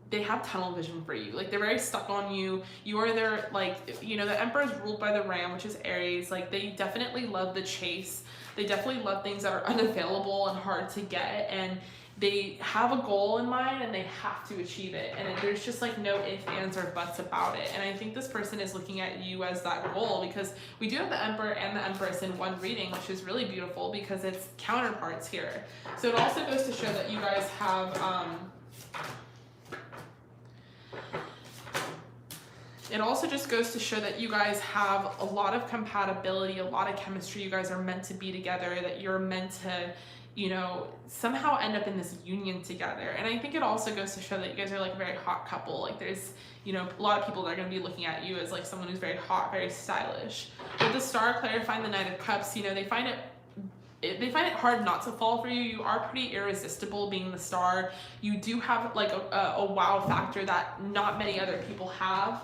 they have tunnel vision for you. Like they're very stuck on you. You are their, like, you know, the Emperor is ruled by the Ram, which is Aries. Like they definitely love the chase. They definitely love things that are unavailable and hard to get. And they have a goal in mind and they have to achieve it. And there's just like no ifs, ands, or buts about it. And I think this person is looking at you as that goal, because we do have the Emperor and the Empress in one reading, which is really beautiful because it's counterparts here. So it also goes to show that you guys have, it also just goes to show that you guys have a lot of compatibility, a lot of chemistry. You guys are meant to be together, that you're meant to, you know, somehow end up in this union together. And I think it also goes to show that you guys are like a very hot couple. Like there's, you know, a lot of people that are going to be looking at you as like someone who's very hot, very stylish. With the Star clarifying the Knight of Cups, you know, they find it hard not to fall for you. You are pretty irresistible being the Star. You do have like a wow factor that not many other people have.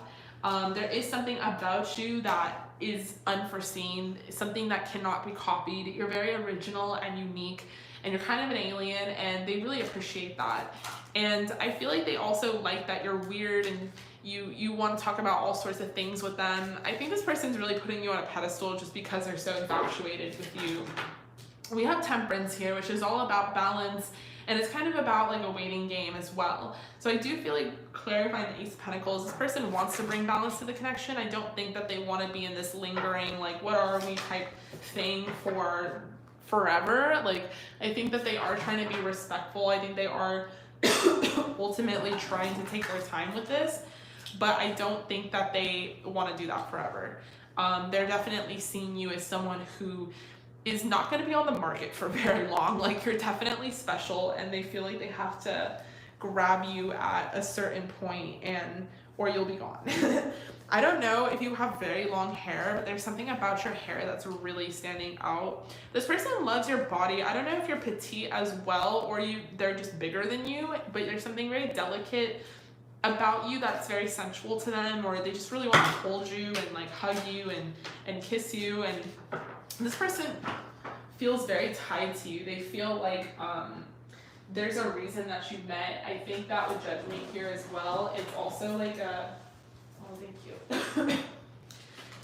There is something about you that is unforeseen, something that cannot be copied. You're very original and unique, and you're kind of an alien, and they really appreciate that. And I feel like they also like that you're weird and you want to talk about all sorts of things with them. I think this person's really putting you on a pedestal just because they're so infatuated with you. We have Temperance here, which is all about balance, and it's kind of about like a waiting game as well. So I do feel like clarifying the Ace of Pentacles, this person wants to bring balance to the connection. I don't think that they want to be in this lingering, like, what are we type thing for forever. Like, I think that they are trying to be respectful. I think they are ultimately trying to take their time with this, but I don't think that they want to do that forever. They're definitely seeing you as someone who is not going to be on the market for very long. Like, you're definitely special, and they feel like they have to grab you at a certain point, and or you'll be gone. I don't know if you have very long hair, but there's something about your hair that's really standing out. This person loves your body. I don't know if you're petite as well, or they're just bigger than you, but there's something very delicate about you that's very sensual to them, or they just really want to hold you and like hug you and kiss you. And this person feels very tied to you. They feel like there's a reason that you met. I think that with Judgment here as well, it's also like a, oh, thank you.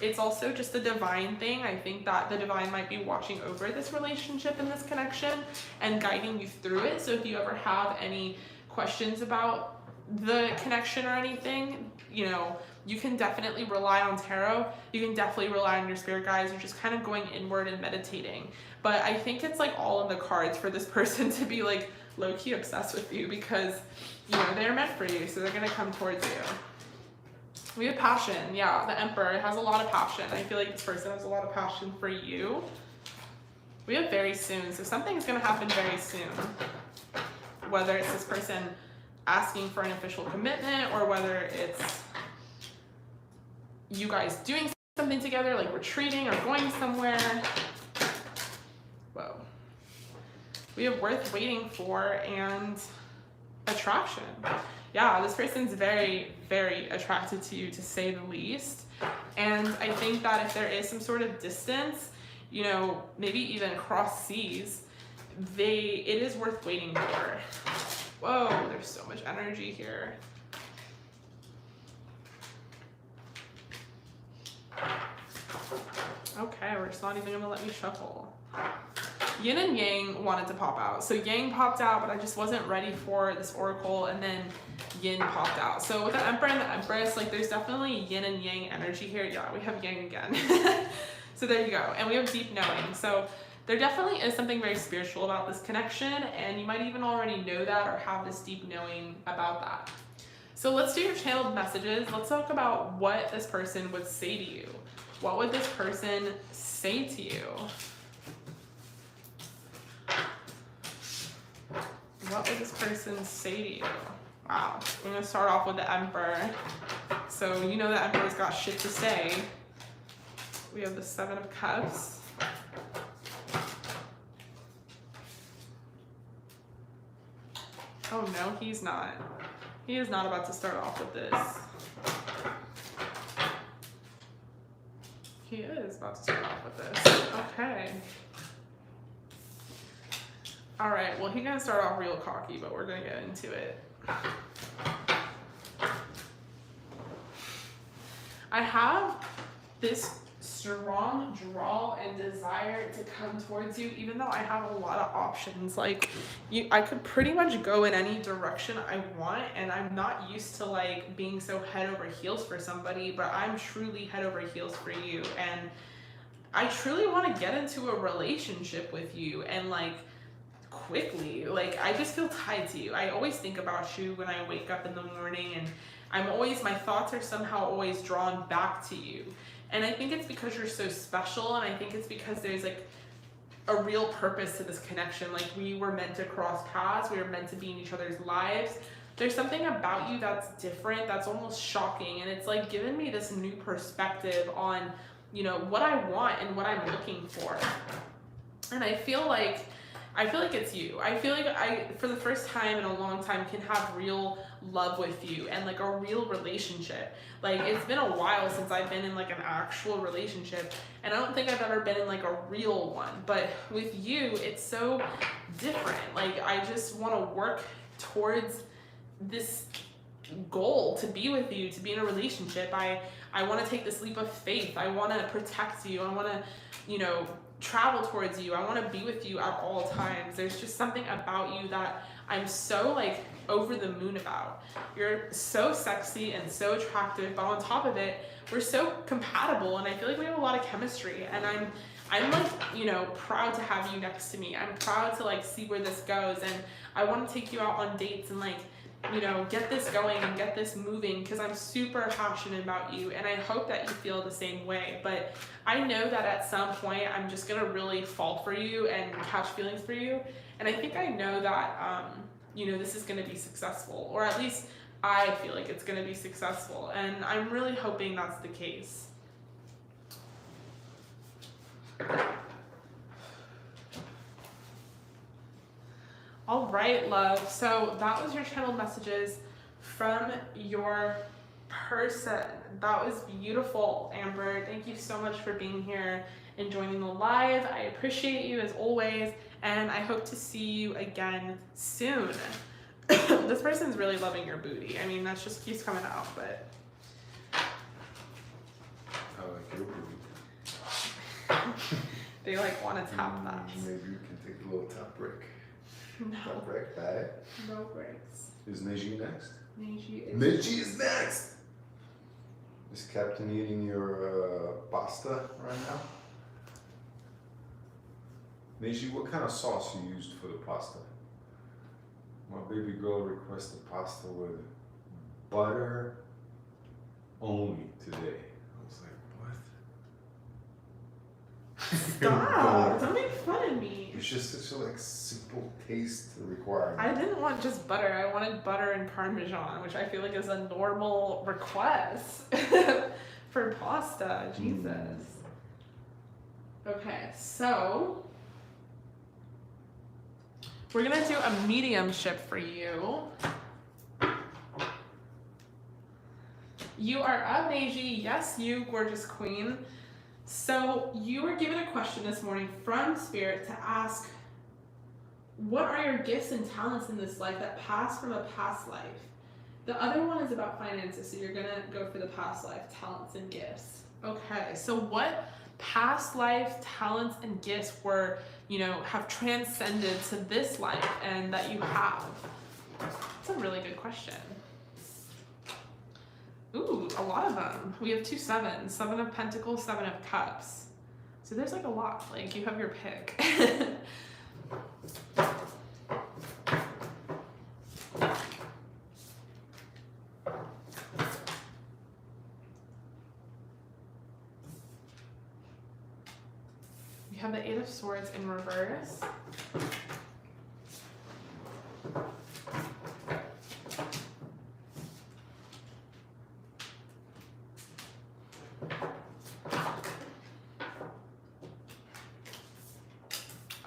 It's also just a divine thing. I think that the divine might be watching over this relationship and this connection and guiding you through it. So if you ever have any questions about the connection or anything, you know, you can definitely rely on tarot. You can definitely rely on your spirit guides. You're just kind of going inward and meditating. But I think it's like all in the cards for this person to be like low-key obsessed with you, because, you know, they're meant for you, so they're gonna come towards you. We have passion. Yeah, the Emperor has a lot of passion. I feel like this person has a lot of passion for you. We have very soon, so something's gonna happen very soon. Whether it's this person asking for an official commitment, or whether it's you guys doing something together, like retreating or going somewhere. Whoa. We have worth waiting for and attraction. Yeah, this person's very, very attracted to you, to say the least. And I think that if there is some sort of distance, you know, maybe even cross seas, it is worth waiting for. Whoa, there's so much energy here. Okay, we're just not even gonna let me shuffle. Yin and Yang wanted to pop out. So Yang popped out, but I just wasn't ready for this oracle, and then Yin popped out. So with the Emperor and the Empress, like there's definitely Yin and Yang energy here. Yeah, we have Yang again. So there you go. And we have deep knowing. So there definitely is something very spiritual about this connection, and you might even already know that or have this deep knowing about that. So let's do your channeled messages. Let's talk about what this person would say to you. What would this person say to you? What would this person say to you? Wow, we're gonna start off with the Emperor. So you know the Emperor's got shit to say. We have the Seven of Cups. Oh no, he's not. He is not about to start off with this. He is about to start off with this. Okay. All right, well, he's gonna start off real cocky, but we're gonna get into it. I have this strong draw and desire to come towards you, even though I have a lot of options. Like, I could pretty much go in any direction I want, and I'm not used to like being so head over heels for somebody, but I'm truly head over heels for you, and I truly want to get into a relationship with you, and like quickly. Like, I just feel tied to you. I always think about you when I wake up in the morning, and my thoughts are somehow always drawn back to you. And I think it's because you're so special, and I think it's because there's like a real purpose to this connection. Like, we were meant to cross paths, we were meant to be in each other's lives. There's something about you that's different, that's almost shocking, and it's like given me this new perspective on, you know, what I want and what I'm looking for. And I feel like it's you. I feel like I, for the first time in a long time, can have real love with you and like a real relationship. Like, it's been a while since I've been in like an actual relationship, and I don't think I've ever been in like a real one. But with you, it's so different. Like, I just want to work towards this goal to be with you, to be in a relationship. I want to take this leap of faith. I want to protect you. I want to, you know, travel towards you. I want to be with you at all times. There's just something about you that I'm so like over the moon about. You're so sexy and so attractive, but on top of it, we're so compatible, and I feel like we have a lot of chemistry, and I'm like, you know, proud to have you next to me. I'm proud to like see where this goes, and I want to take you out on dates and like, you know, get this going and get this moving, because I'm super passionate about you, and I hope that you feel the same way. But I know that at some point I'm just gonna really fall for you and catch feelings for you, and I think I know that you know, this is gonna be successful, or at least I feel like it's gonna be successful, and I'm really hoping that's the case. All right, love. So that was your channeled messages from your person. That was beautiful, Amber. Thank you so much for being here and joining the live. I appreciate you as always, and I hope to see you again soon. This person's really loving your booty. I mean, that just keeps coming out, but I like your booty. they like want to tap that. Maybe you can take a little tap break. No. Tap break, that. No breaks. Is Neji next? Neji is next! Is Captain eating your pasta right now? Neji, what kind of sauce you used for the pasta? My baby girl requested pasta with butter only today. I was like, what? Stop! Don't make fun of me. It's just such a like simple taste requirement. I didn't want just butter. I wanted butter and Parmesan, which I feel like is a normal request for pasta, Jesus. Okay, so we're gonna do a mediumship for you. You are up, Naji. Yes, you, gorgeous queen. So you were given a question this morning from Spirit to ask, what are your gifts and talents in this life that pass from a past life? The other one is about finances, so you're gonna go for the past life, talents and gifts. Okay, so what past life talents and gifts were, have transcended to this life and that you have? That's a really good question. Ooh, a lot of them. We have 2 sevens, 7 of Pentacles, 7 of Cups. So there's like a lot, like you have your pick. You have the 8 of Swords in reverse.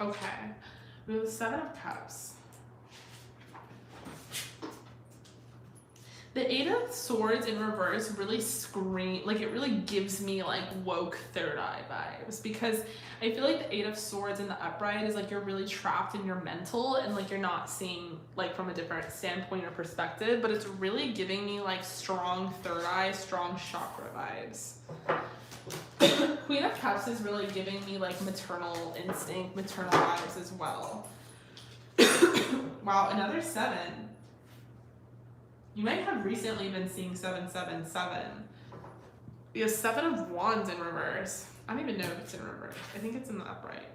Okay, we have the 7 of Cups. The 8 of Swords in reverse really it really gives me like woke third eye vibes, because I feel like the 8 of Swords in the upright is like you're really trapped in your mental and like you're not seeing like from a different standpoint or perspective, but it's really giving me like strong third eye, strong chakra vibes. Queen of Cups is really giving me like maternal instinct, maternal vibes as well. Wow, another 7. You might have recently been seeing 777. We have 7 of Wands in reverse. I don't even know if it's in reverse. I think it's in the upright.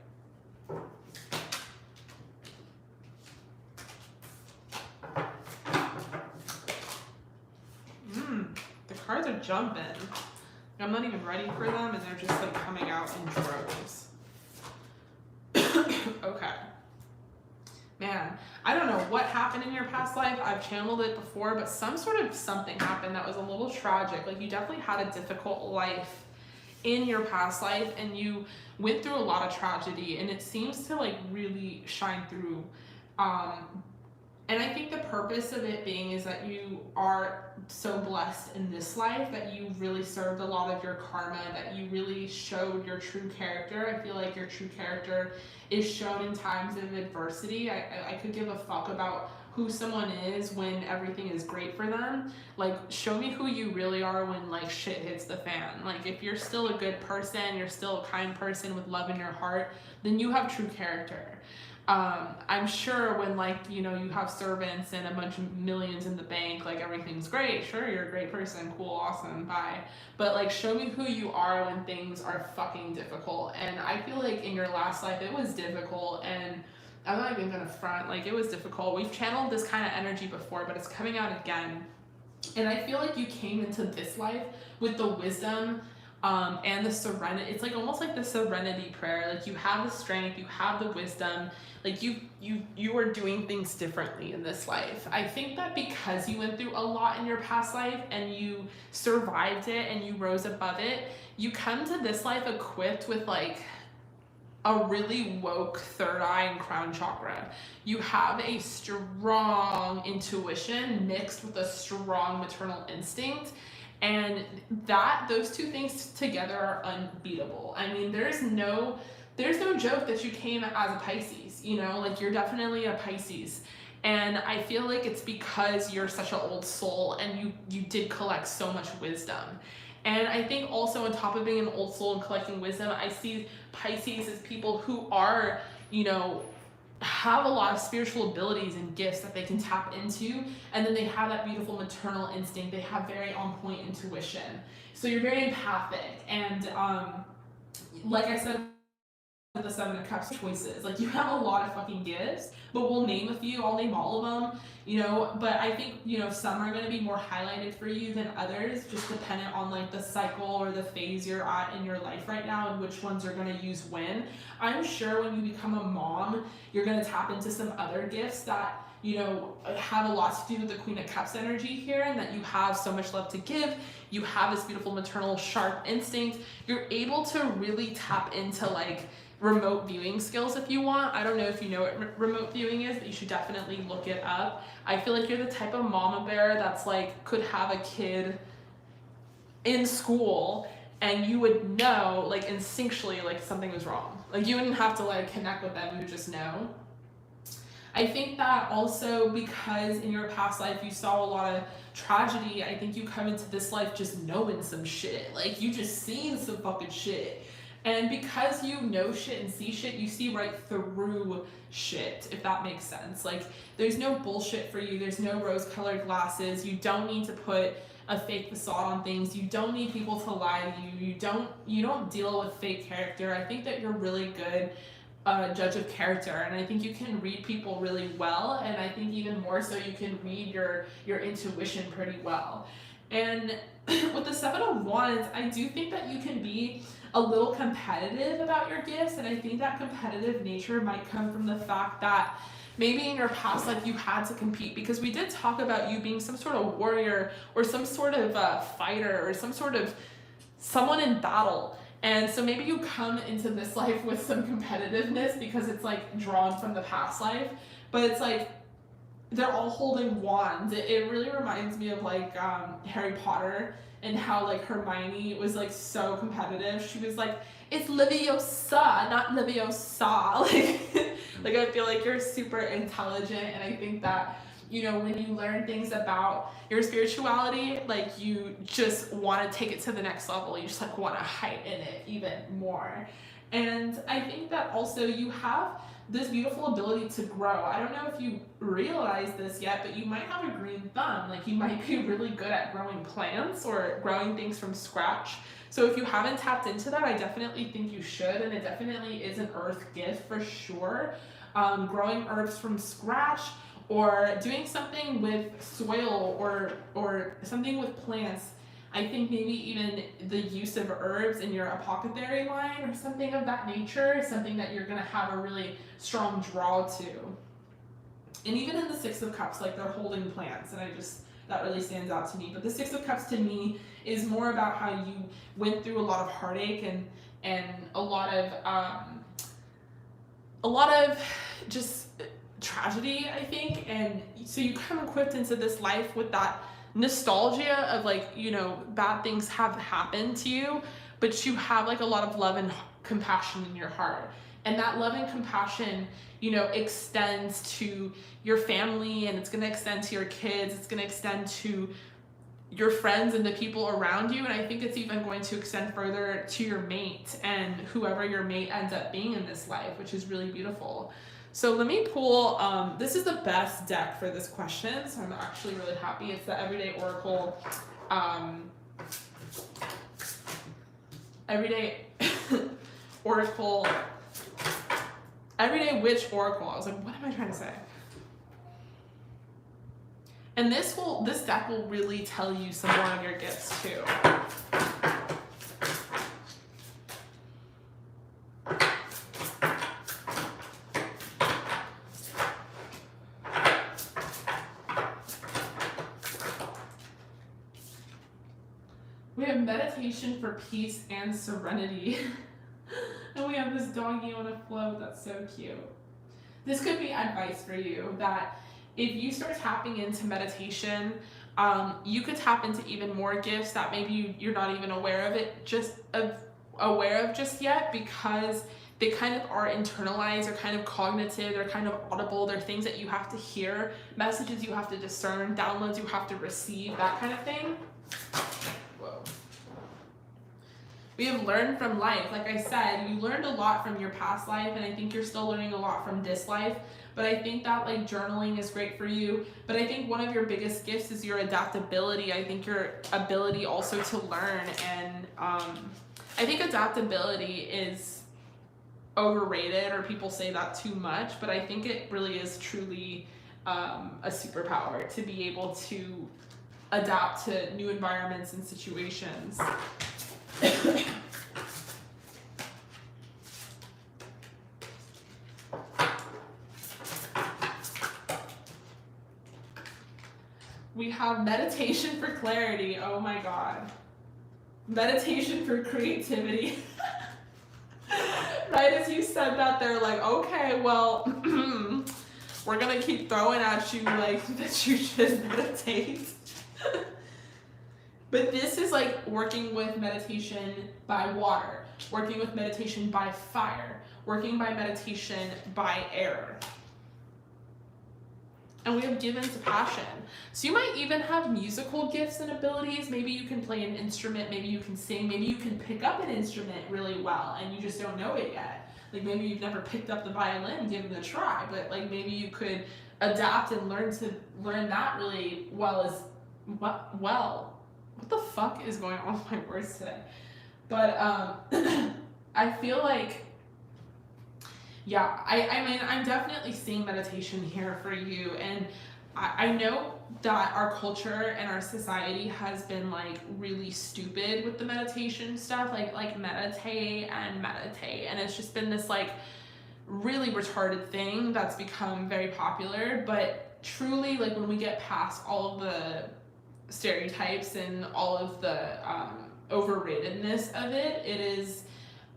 The cards are jumping. I'm not even ready for them, and they're just like coming out in droves. Okay. Man, I don't know what happened in your past life. I've channeled it before, but some sort of something happened that was a little tragic. Like you definitely had a difficult life in your past life, and you went through a lot of tragedy, and it seems to like really shine through. And I think the purpose of it being is that you are so blessed in this life that you really served a lot of your karma, that you really showed your true character. I feel like your true character is shown in times of adversity. I could give a fuck about who someone is when everything is great for them. Like, show me who you really are when like shit hits the fan. Like, if you're still a good person, you're still a kind person with love in your heart, then you have true character. I'm sure when like, you have servants and a bunch of millions in the bank, like everything's great. Sure, you're a great person. Cool, awesome, bye. But like, show me who you are when things are fucking difficult. And I feel like in your last life, it was difficult, and I'm not even gonna front, like it was difficult. We've channeled this kind of energy before, but it's coming out again. And I feel like you came into this life with the wisdom and the serenity. It's like almost like the serenity prayer. Like you have the strength, you have the wisdom, like you are doing things differently in this life. I think that because you went through a lot in your past life and you survived it and you rose above it, you come to this life equipped with like a really woke third eye and crown chakra. You have a strong intuition mixed with a strong maternal instinct. And those two things together are unbeatable. I mean, there's no joke that you came as a Pisces, like you're definitely a Pisces. And I feel like it's because you're such an old soul and you did collect so much wisdom. And I think also on top of being an old soul and collecting wisdom, I see Pisces as people who are, have a lot of spiritual abilities and gifts that they can tap into, and then they have that beautiful maternal instinct. They have very on point intuition. So you're very empathic, and like I said, with the 7 of Cups choices, like you have a lot of fucking gifts, but we'll name a few. I'll name all of them, but I think some are going to be more highlighted for you than others, just dependent on like the cycle or the phase you're at in your life right now and which ones are going to use when. I'm sure when you become a mom, you're going to tap into some other gifts that you know, have a lot to do with the Queen of Cups energy here, and that you have so much love to give. You have this beautiful maternal sharp instinct. You're able to really tap into like remote viewing skills if you want. I don't know if you know what remote viewing is, but you should definitely look it up. I feel like you're the type of mama bear that's like could have a kid in school and you would know like instinctually like something was wrong. Like you wouldn't have to like connect with them, you would just know. I think that also because in your past life you saw a lot of tragedy, I think you come into this life just knowing some shit. Like you just seen some fucking shit. And because you know shit and see shit, you see right through shit, if that makes sense. Like there's no bullshit for you, there's no rose-colored glasses, you don't need to put a fake facade on things, you don't need people to lie to you, you don't deal with fake character. I think that you're really good judge of character, and I think you can read people really well, and I think even more so you can read your intuition pretty well. And with the Seven of Wands, I do think that you can be a little competitive about your gifts, and I think that competitive nature might come from the fact that maybe in your past life you had to compete, because we did talk about you being some sort of warrior or some sort of fighter or some sort of someone in battle. And so maybe you come into this life with some competitiveness because it's like drawn from the past life, but it's like they're all holding wands. It really reminds me of like Harry Potter and how like Hermione was like so competitive. She was like, it's Leviosa, not Leviosa. Like I feel like you're super intelligent, and I think that, you know, when you learn things about your spirituality, like you just want to take it to the next level. You just like want to heighten it even more. And I think that also you have this beautiful ability to grow. I don't know if you realize this yet, but you might have a green thumb. Like you might be really good at growing plants or growing things from scratch. So if you haven't tapped into that, I definitely think you should, and it definitely is an earth gift for sure. Growing herbs from scratch, or doing something with soil or something with plants. I think maybe even the use of herbs in your apothecary line or something of that nature is something that you're gonna have a really strong draw to. And even in the Six of Cups, like they're holding plants, and that really stands out to me. But the Six of Cups to me is more about how you went through a lot of heartache and a lot of just tragedy, I think. And so you come equipped into this life with that nostalgia of like, you know, bad things have happened to you, but you have like a lot of love and compassion in your heart. And that love and compassion, you know, extends to your family, and it's going to extend to your kids, it's going to extend to your friends and the people around you, and I think it's even going to extend further to your mate and whoever your mate ends up being in this life, which is really beautiful. So let me pull, this is the best deck for this question, so I'm actually really happy. It's the Everyday Oracle, Everyday Oracle, Everyday Witch Oracle. I was like, what am I trying to say? And this deck will really tell you some more of your gifts too. We have meditation for peace and serenity. And we have this doggy on a float. That's so cute. This could be advice for you, that if you start tapping into meditation, you could tap into even more gifts that maybe you're not even aware of just yet, because they kind of are internalized, they're kind of cognitive, they're kind of audible, they're things that you have to hear, messages you have to discern, downloads you have to receive, that kind of thing. Whoa. We have learned from life. Like I said, you learned a lot from your past life, and I think you're still learning a lot from this life. But I think that like journaling is great for you. But I think one of your biggest gifts is your adaptability. I think your ability also to learn. And I think adaptability is overrated, or people say that too much, but I think it really is truly a superpower to be able to adapt to new environments and situations. We have meditation for clarity. Oh my God. Meditation for creativity. Right as you said that, they're like, okay, well, we're gonna keep throwing at you like that you should meditate. But this is like working with meditation by water, working with meditation by fire, working by meditation by air. And we have given to passion. So you might even have musical gifts and abilities. Maybe you can play an instrument, maybe you can sing, maybe you can pick up an instrument really well and you just don't know it yet. Like maybe you've never picked up the violin, give it a try, but like maybe you could adapt and learn that really well as well. What the fuck is going on with my words today? But I feel like, yeah, I mean, I'm definitely seeing meditation here for you. And I know that our culture and our society has been like really stupid with the meditation stuff, like meditate. And it's just been this like really retarded thing that's become very popular. But truly, like when we get past all of the stereotypes and all of the overratedness of it, it is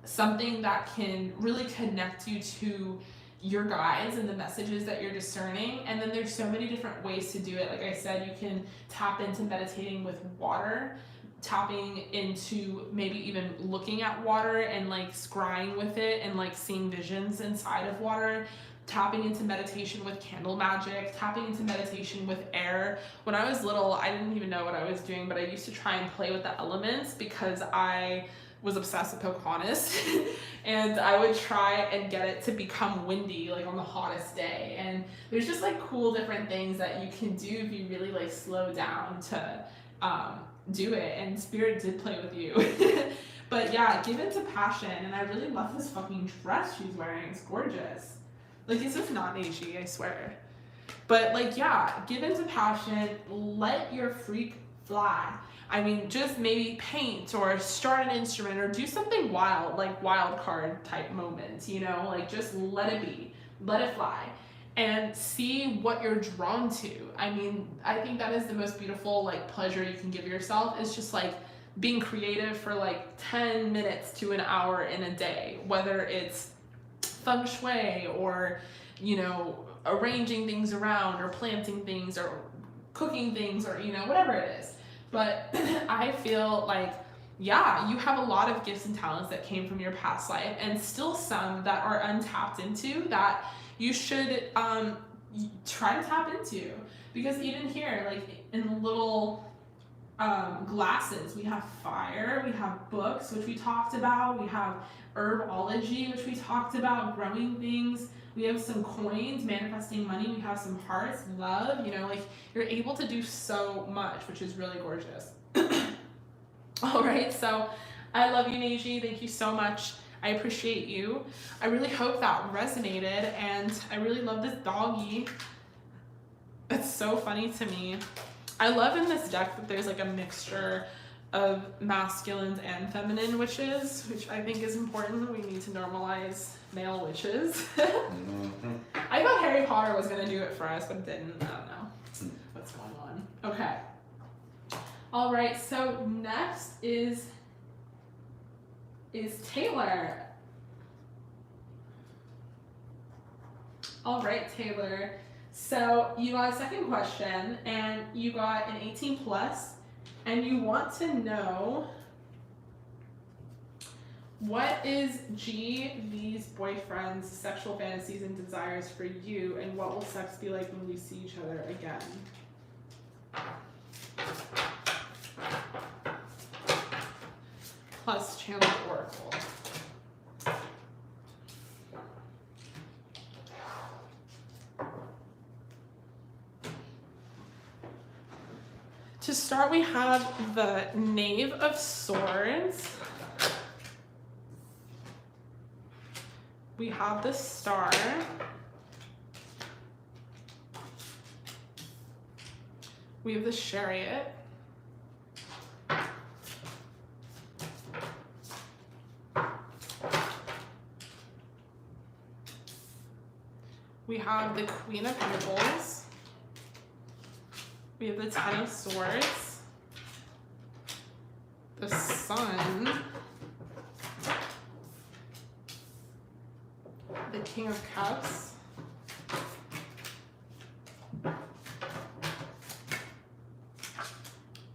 something that can really connect you to your guides and the messages that you're discerning. And then there's so many different ways to do it. Like I said, you can tap into meditating with water, tapping into maybe even looking at water and like scrying with it and like seeing visions inside of water, tapping into meditation with candle magic, tapping into meditation with air. When I was little, I didn't even know what I was doing, but I used to try and play with the elements because I was obsessed with Pocahontas and I would try and get it to become windy like on the hottest day. And there's just like cool different things that you can do if you really like slow down to do it, and spirit did play with you. But yeah, give it to passion. And I really love this fucking dress she's wearing. It's gorgeous. Like, this is not Neji, I swear. But like, yeah, give into passion, let your freak fly. I mean, just maybe paint or start an instrument or do something wild, like wild card type moments, you know, like just let it be, let it fly and see what you're drawn to. I mean, I think that is the most beautiful like pleasure you can give yourself, is just like being creative for like 10 minutes to an hour in a day, whether it's feng shui or, you know, arranging things around or planting things or cooking things or, you know, whatever it is. But I feel like, yeah, you have a lot of gifts and talents that came from your past life, and still some that are untapped into that you should try to tap into. Because even here, like in the little glasses, we have fire, we have books, which we talked about, we have herbology, which we talked about, growing things, we have some coins, manifesting money, we have some hearts, love, you know, like you're able to do so much, which is really gorgeous. All right, so I love you, Neji. Thank you so much. I appreciate you. I really hope that resonated, and I really love this doggy. It's so funny to me. I love in this deck that there's like a mixture of masculines and feminine witches, which I think is important. We need to normalize male witches. I thought Harry Potter was gonna do it for us, but it didn't. I don't know what's going on. Okay. All right, so next is Taylor. All right, Taylor. So you got a second question, and you got an 18 plus, and you want to know, what is GV's boyfriend's sexual fantasies and desires for you, and what will sex be like when we see each other again? Plus channel oracle. To start, we have the Knave of Swords. We have the Star. We have the Chariot. We have the Queen of Pentacles. We have the Ten of Swords, the Sun, the King of Cups,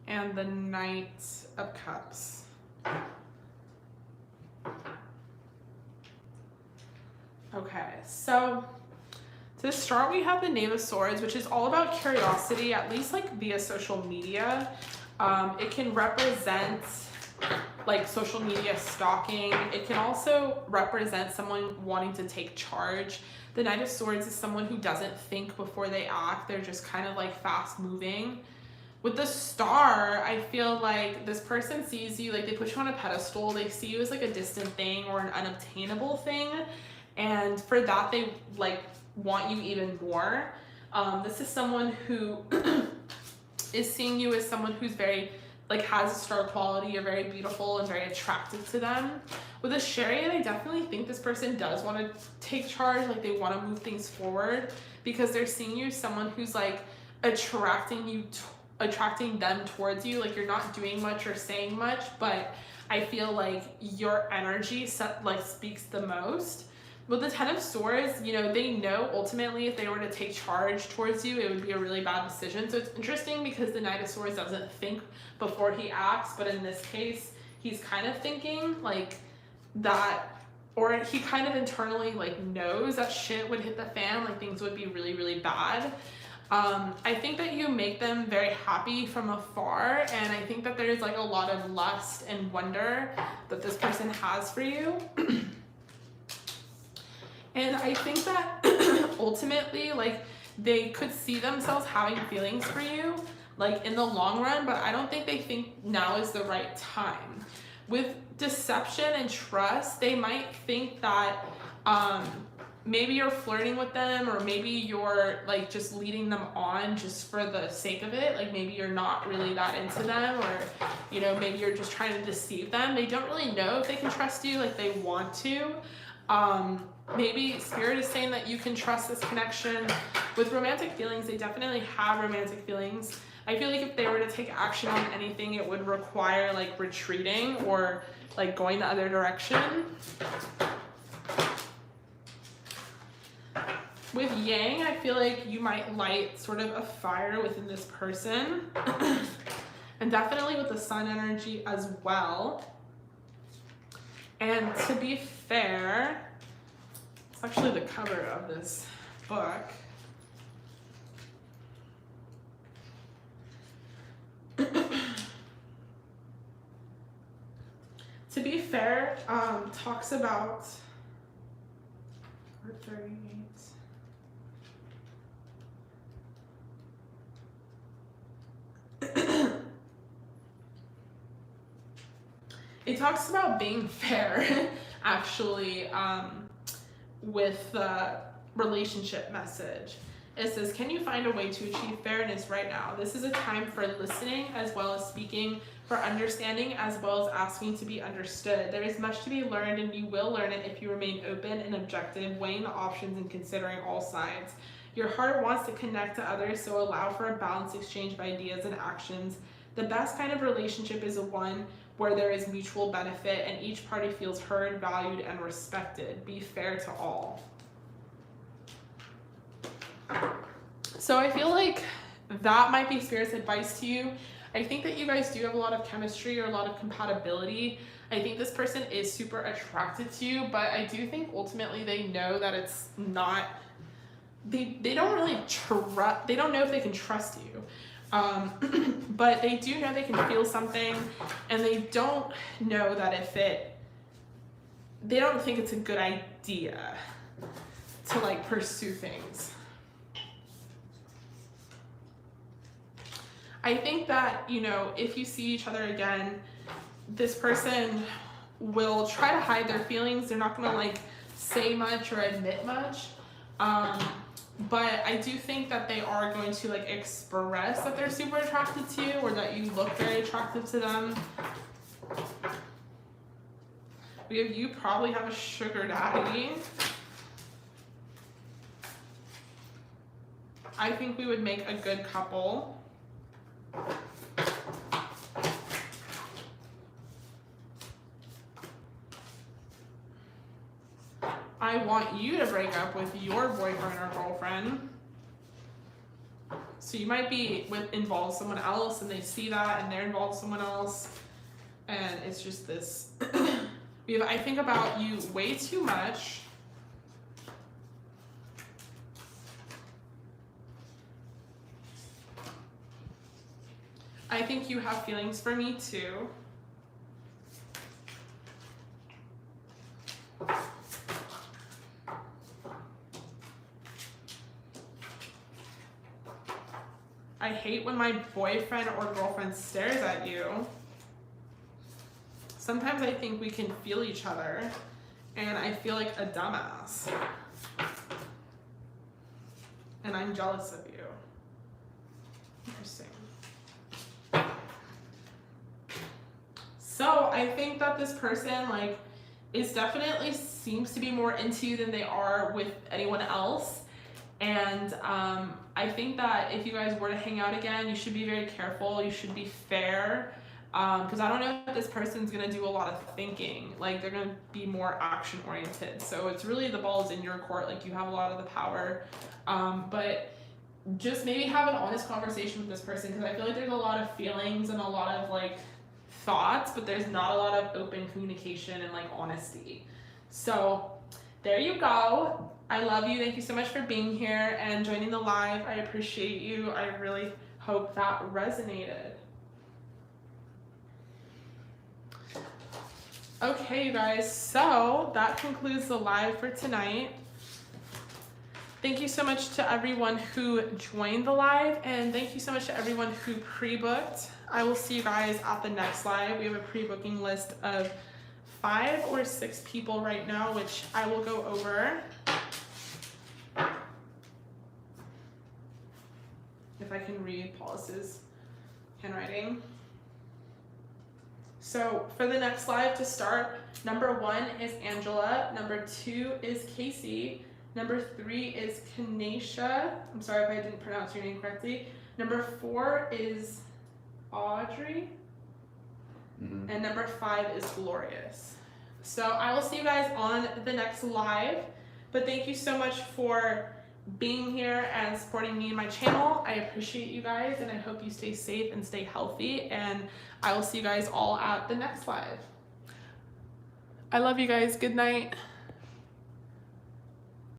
and the Knight of Cups. Okay, so to start, we have the Knave of Swords, which is all about curiosity, at least like via social media. It can represent like social media stalking. It can also represent someone wanting to take charge. The Knight of Swords is someone who doesn't think before they act. They're just kind of like fast moving. With the Star, I feel like this person sees you, like they put you on a pedestal. They see you as like a distant thing or an unobtainable thing. And for that, they like want you even more. This is someone who is seeing you as someone who's very, like has a star quality. You're very beautiful and very attractive to them. With the Chariot, I definitely think this person does want to take charge. Like they want to move things forward because they're seeing you as someone who's like attracting them towards you. Like you're not doing much or saying much, but I feel like your energy speaks the most. With the Ten of Swords, you know, they know ultimately if they were to take charge towards you, it would be a really bad decision. So it's interesting because the Knight of Swords doesn't think before he acts, but in this case, he's kind of thinking like that, or he kind of internally like knows that shit would hit the fan, like things would be really, really bad. I think that you make them very happy from afar, and I think that there's like a lot of lust and wonder that this person has for you. And I think that ultimately, like, they could see themselves having feelings for you, like, in the long run, but I don't think they think now is the right time. With deception and trust, they might think that maybe you're flirting with them, or maybe you're, like, just leading them on just for the sake of it. Like, maybe you're not really that into them, or, you know, maybe you're just trying to deceive them. They don't really know if they can trust you like they want to. Maybe Spirit is saying that you can trust this connection. With romantic feelings, they definitely have romantic feelings. I feel like if they were to take action on anything, it would require like retreating or like going the other direction. With Yang, I feel like you might light sort of a fire within this person. And definitely with the Sun energy as well. And to be fair, it's actually the cover of this book. To be fair, talks about 38. It talks about being fair, actually, with the relationship message. It says, can you find a way to achieve fairness right now? This is a time for listening as well as speaking, for understanding as well as asking to be understood. There is much to be learned, and you will learn it if you remain open and objective, weighing the options and considering all sides. Your heart wants to connect to others, so allow for a balanced exchange of ideas and actions. The best kind of relationship is one where there is mutual benefit and each party feels heard, valued, and respected. Be fair to all. So I feel like that might be Spirit's advice to you. I think that you guys do have a lot of chemistry or a lot of compatibility. I think this person is super attracted to you, but I do think ultimately they know that it's not, they don't really trust, they don't know if they can trust you. But they do know they can feel something, and they don't know that they don't think it's a good idea to like pursue things. I think that, you know, if you see each other again, this person will try to hide their feelings. They're not gonna like say much or admit much. But I do think that they are going to like express that they're super attracted to you, or that you look very attractive to them. You probably have a sugar daddy. I think we would make a good couple. want you to break up with your boyfriend or girlfriend. So you might be involved with someone else and they see that and they're involved with someone else. And it's just this, I think about you way too much. I think you have feelings for me too. I hate when my boyfriend or girlfriend stares at you. Sometimes I think we can feel each other, and I feel like a dumbass. And I'm jealous of you. Interesting. So I think that this person like is definitely seems to be more into you than they are with anyone else. And I think that if you guys were to hang out again, you should be very careful. You should be fair. Because I don't know if this person's going to do a lot of thinking. Like, they're going to be more action oriented. So it's really the ball's in your court. Like, you have a lot of the power. But just maybe have an honest conversation with this person, because I feel like there's a lot of feelings and a lot of like thoughts, but there's not a lot of open communication and like honesty. So there you go. I love you. Thank you so much for being here and joining the live. I appreciate you. I really hope that resonated. Okay, you guys, so that concludes the live for tonight. Thank you so much to everyone who joined the live, and thank you so much to everyone who pre-booked. I will see you guys at the next live. We have a pre-booking list of 5 or 6 people right now, which I will go over. If I can read Paulus's handwriting. So for the next live to start, number 1 is Angela, number 2 is Casey, number 3 is Kanesha. I'm sorry if I didn't pronounce your name correctly. Number 4 is Audrey, and number 5 is Glorious. So I will see you guys on the next live, but thank you so much for being here and supporting me and my channel. I appreciate you guys, and I hope you stay safe and stay healthy, and I will see you guys all at the next live. I love you guys. Good night.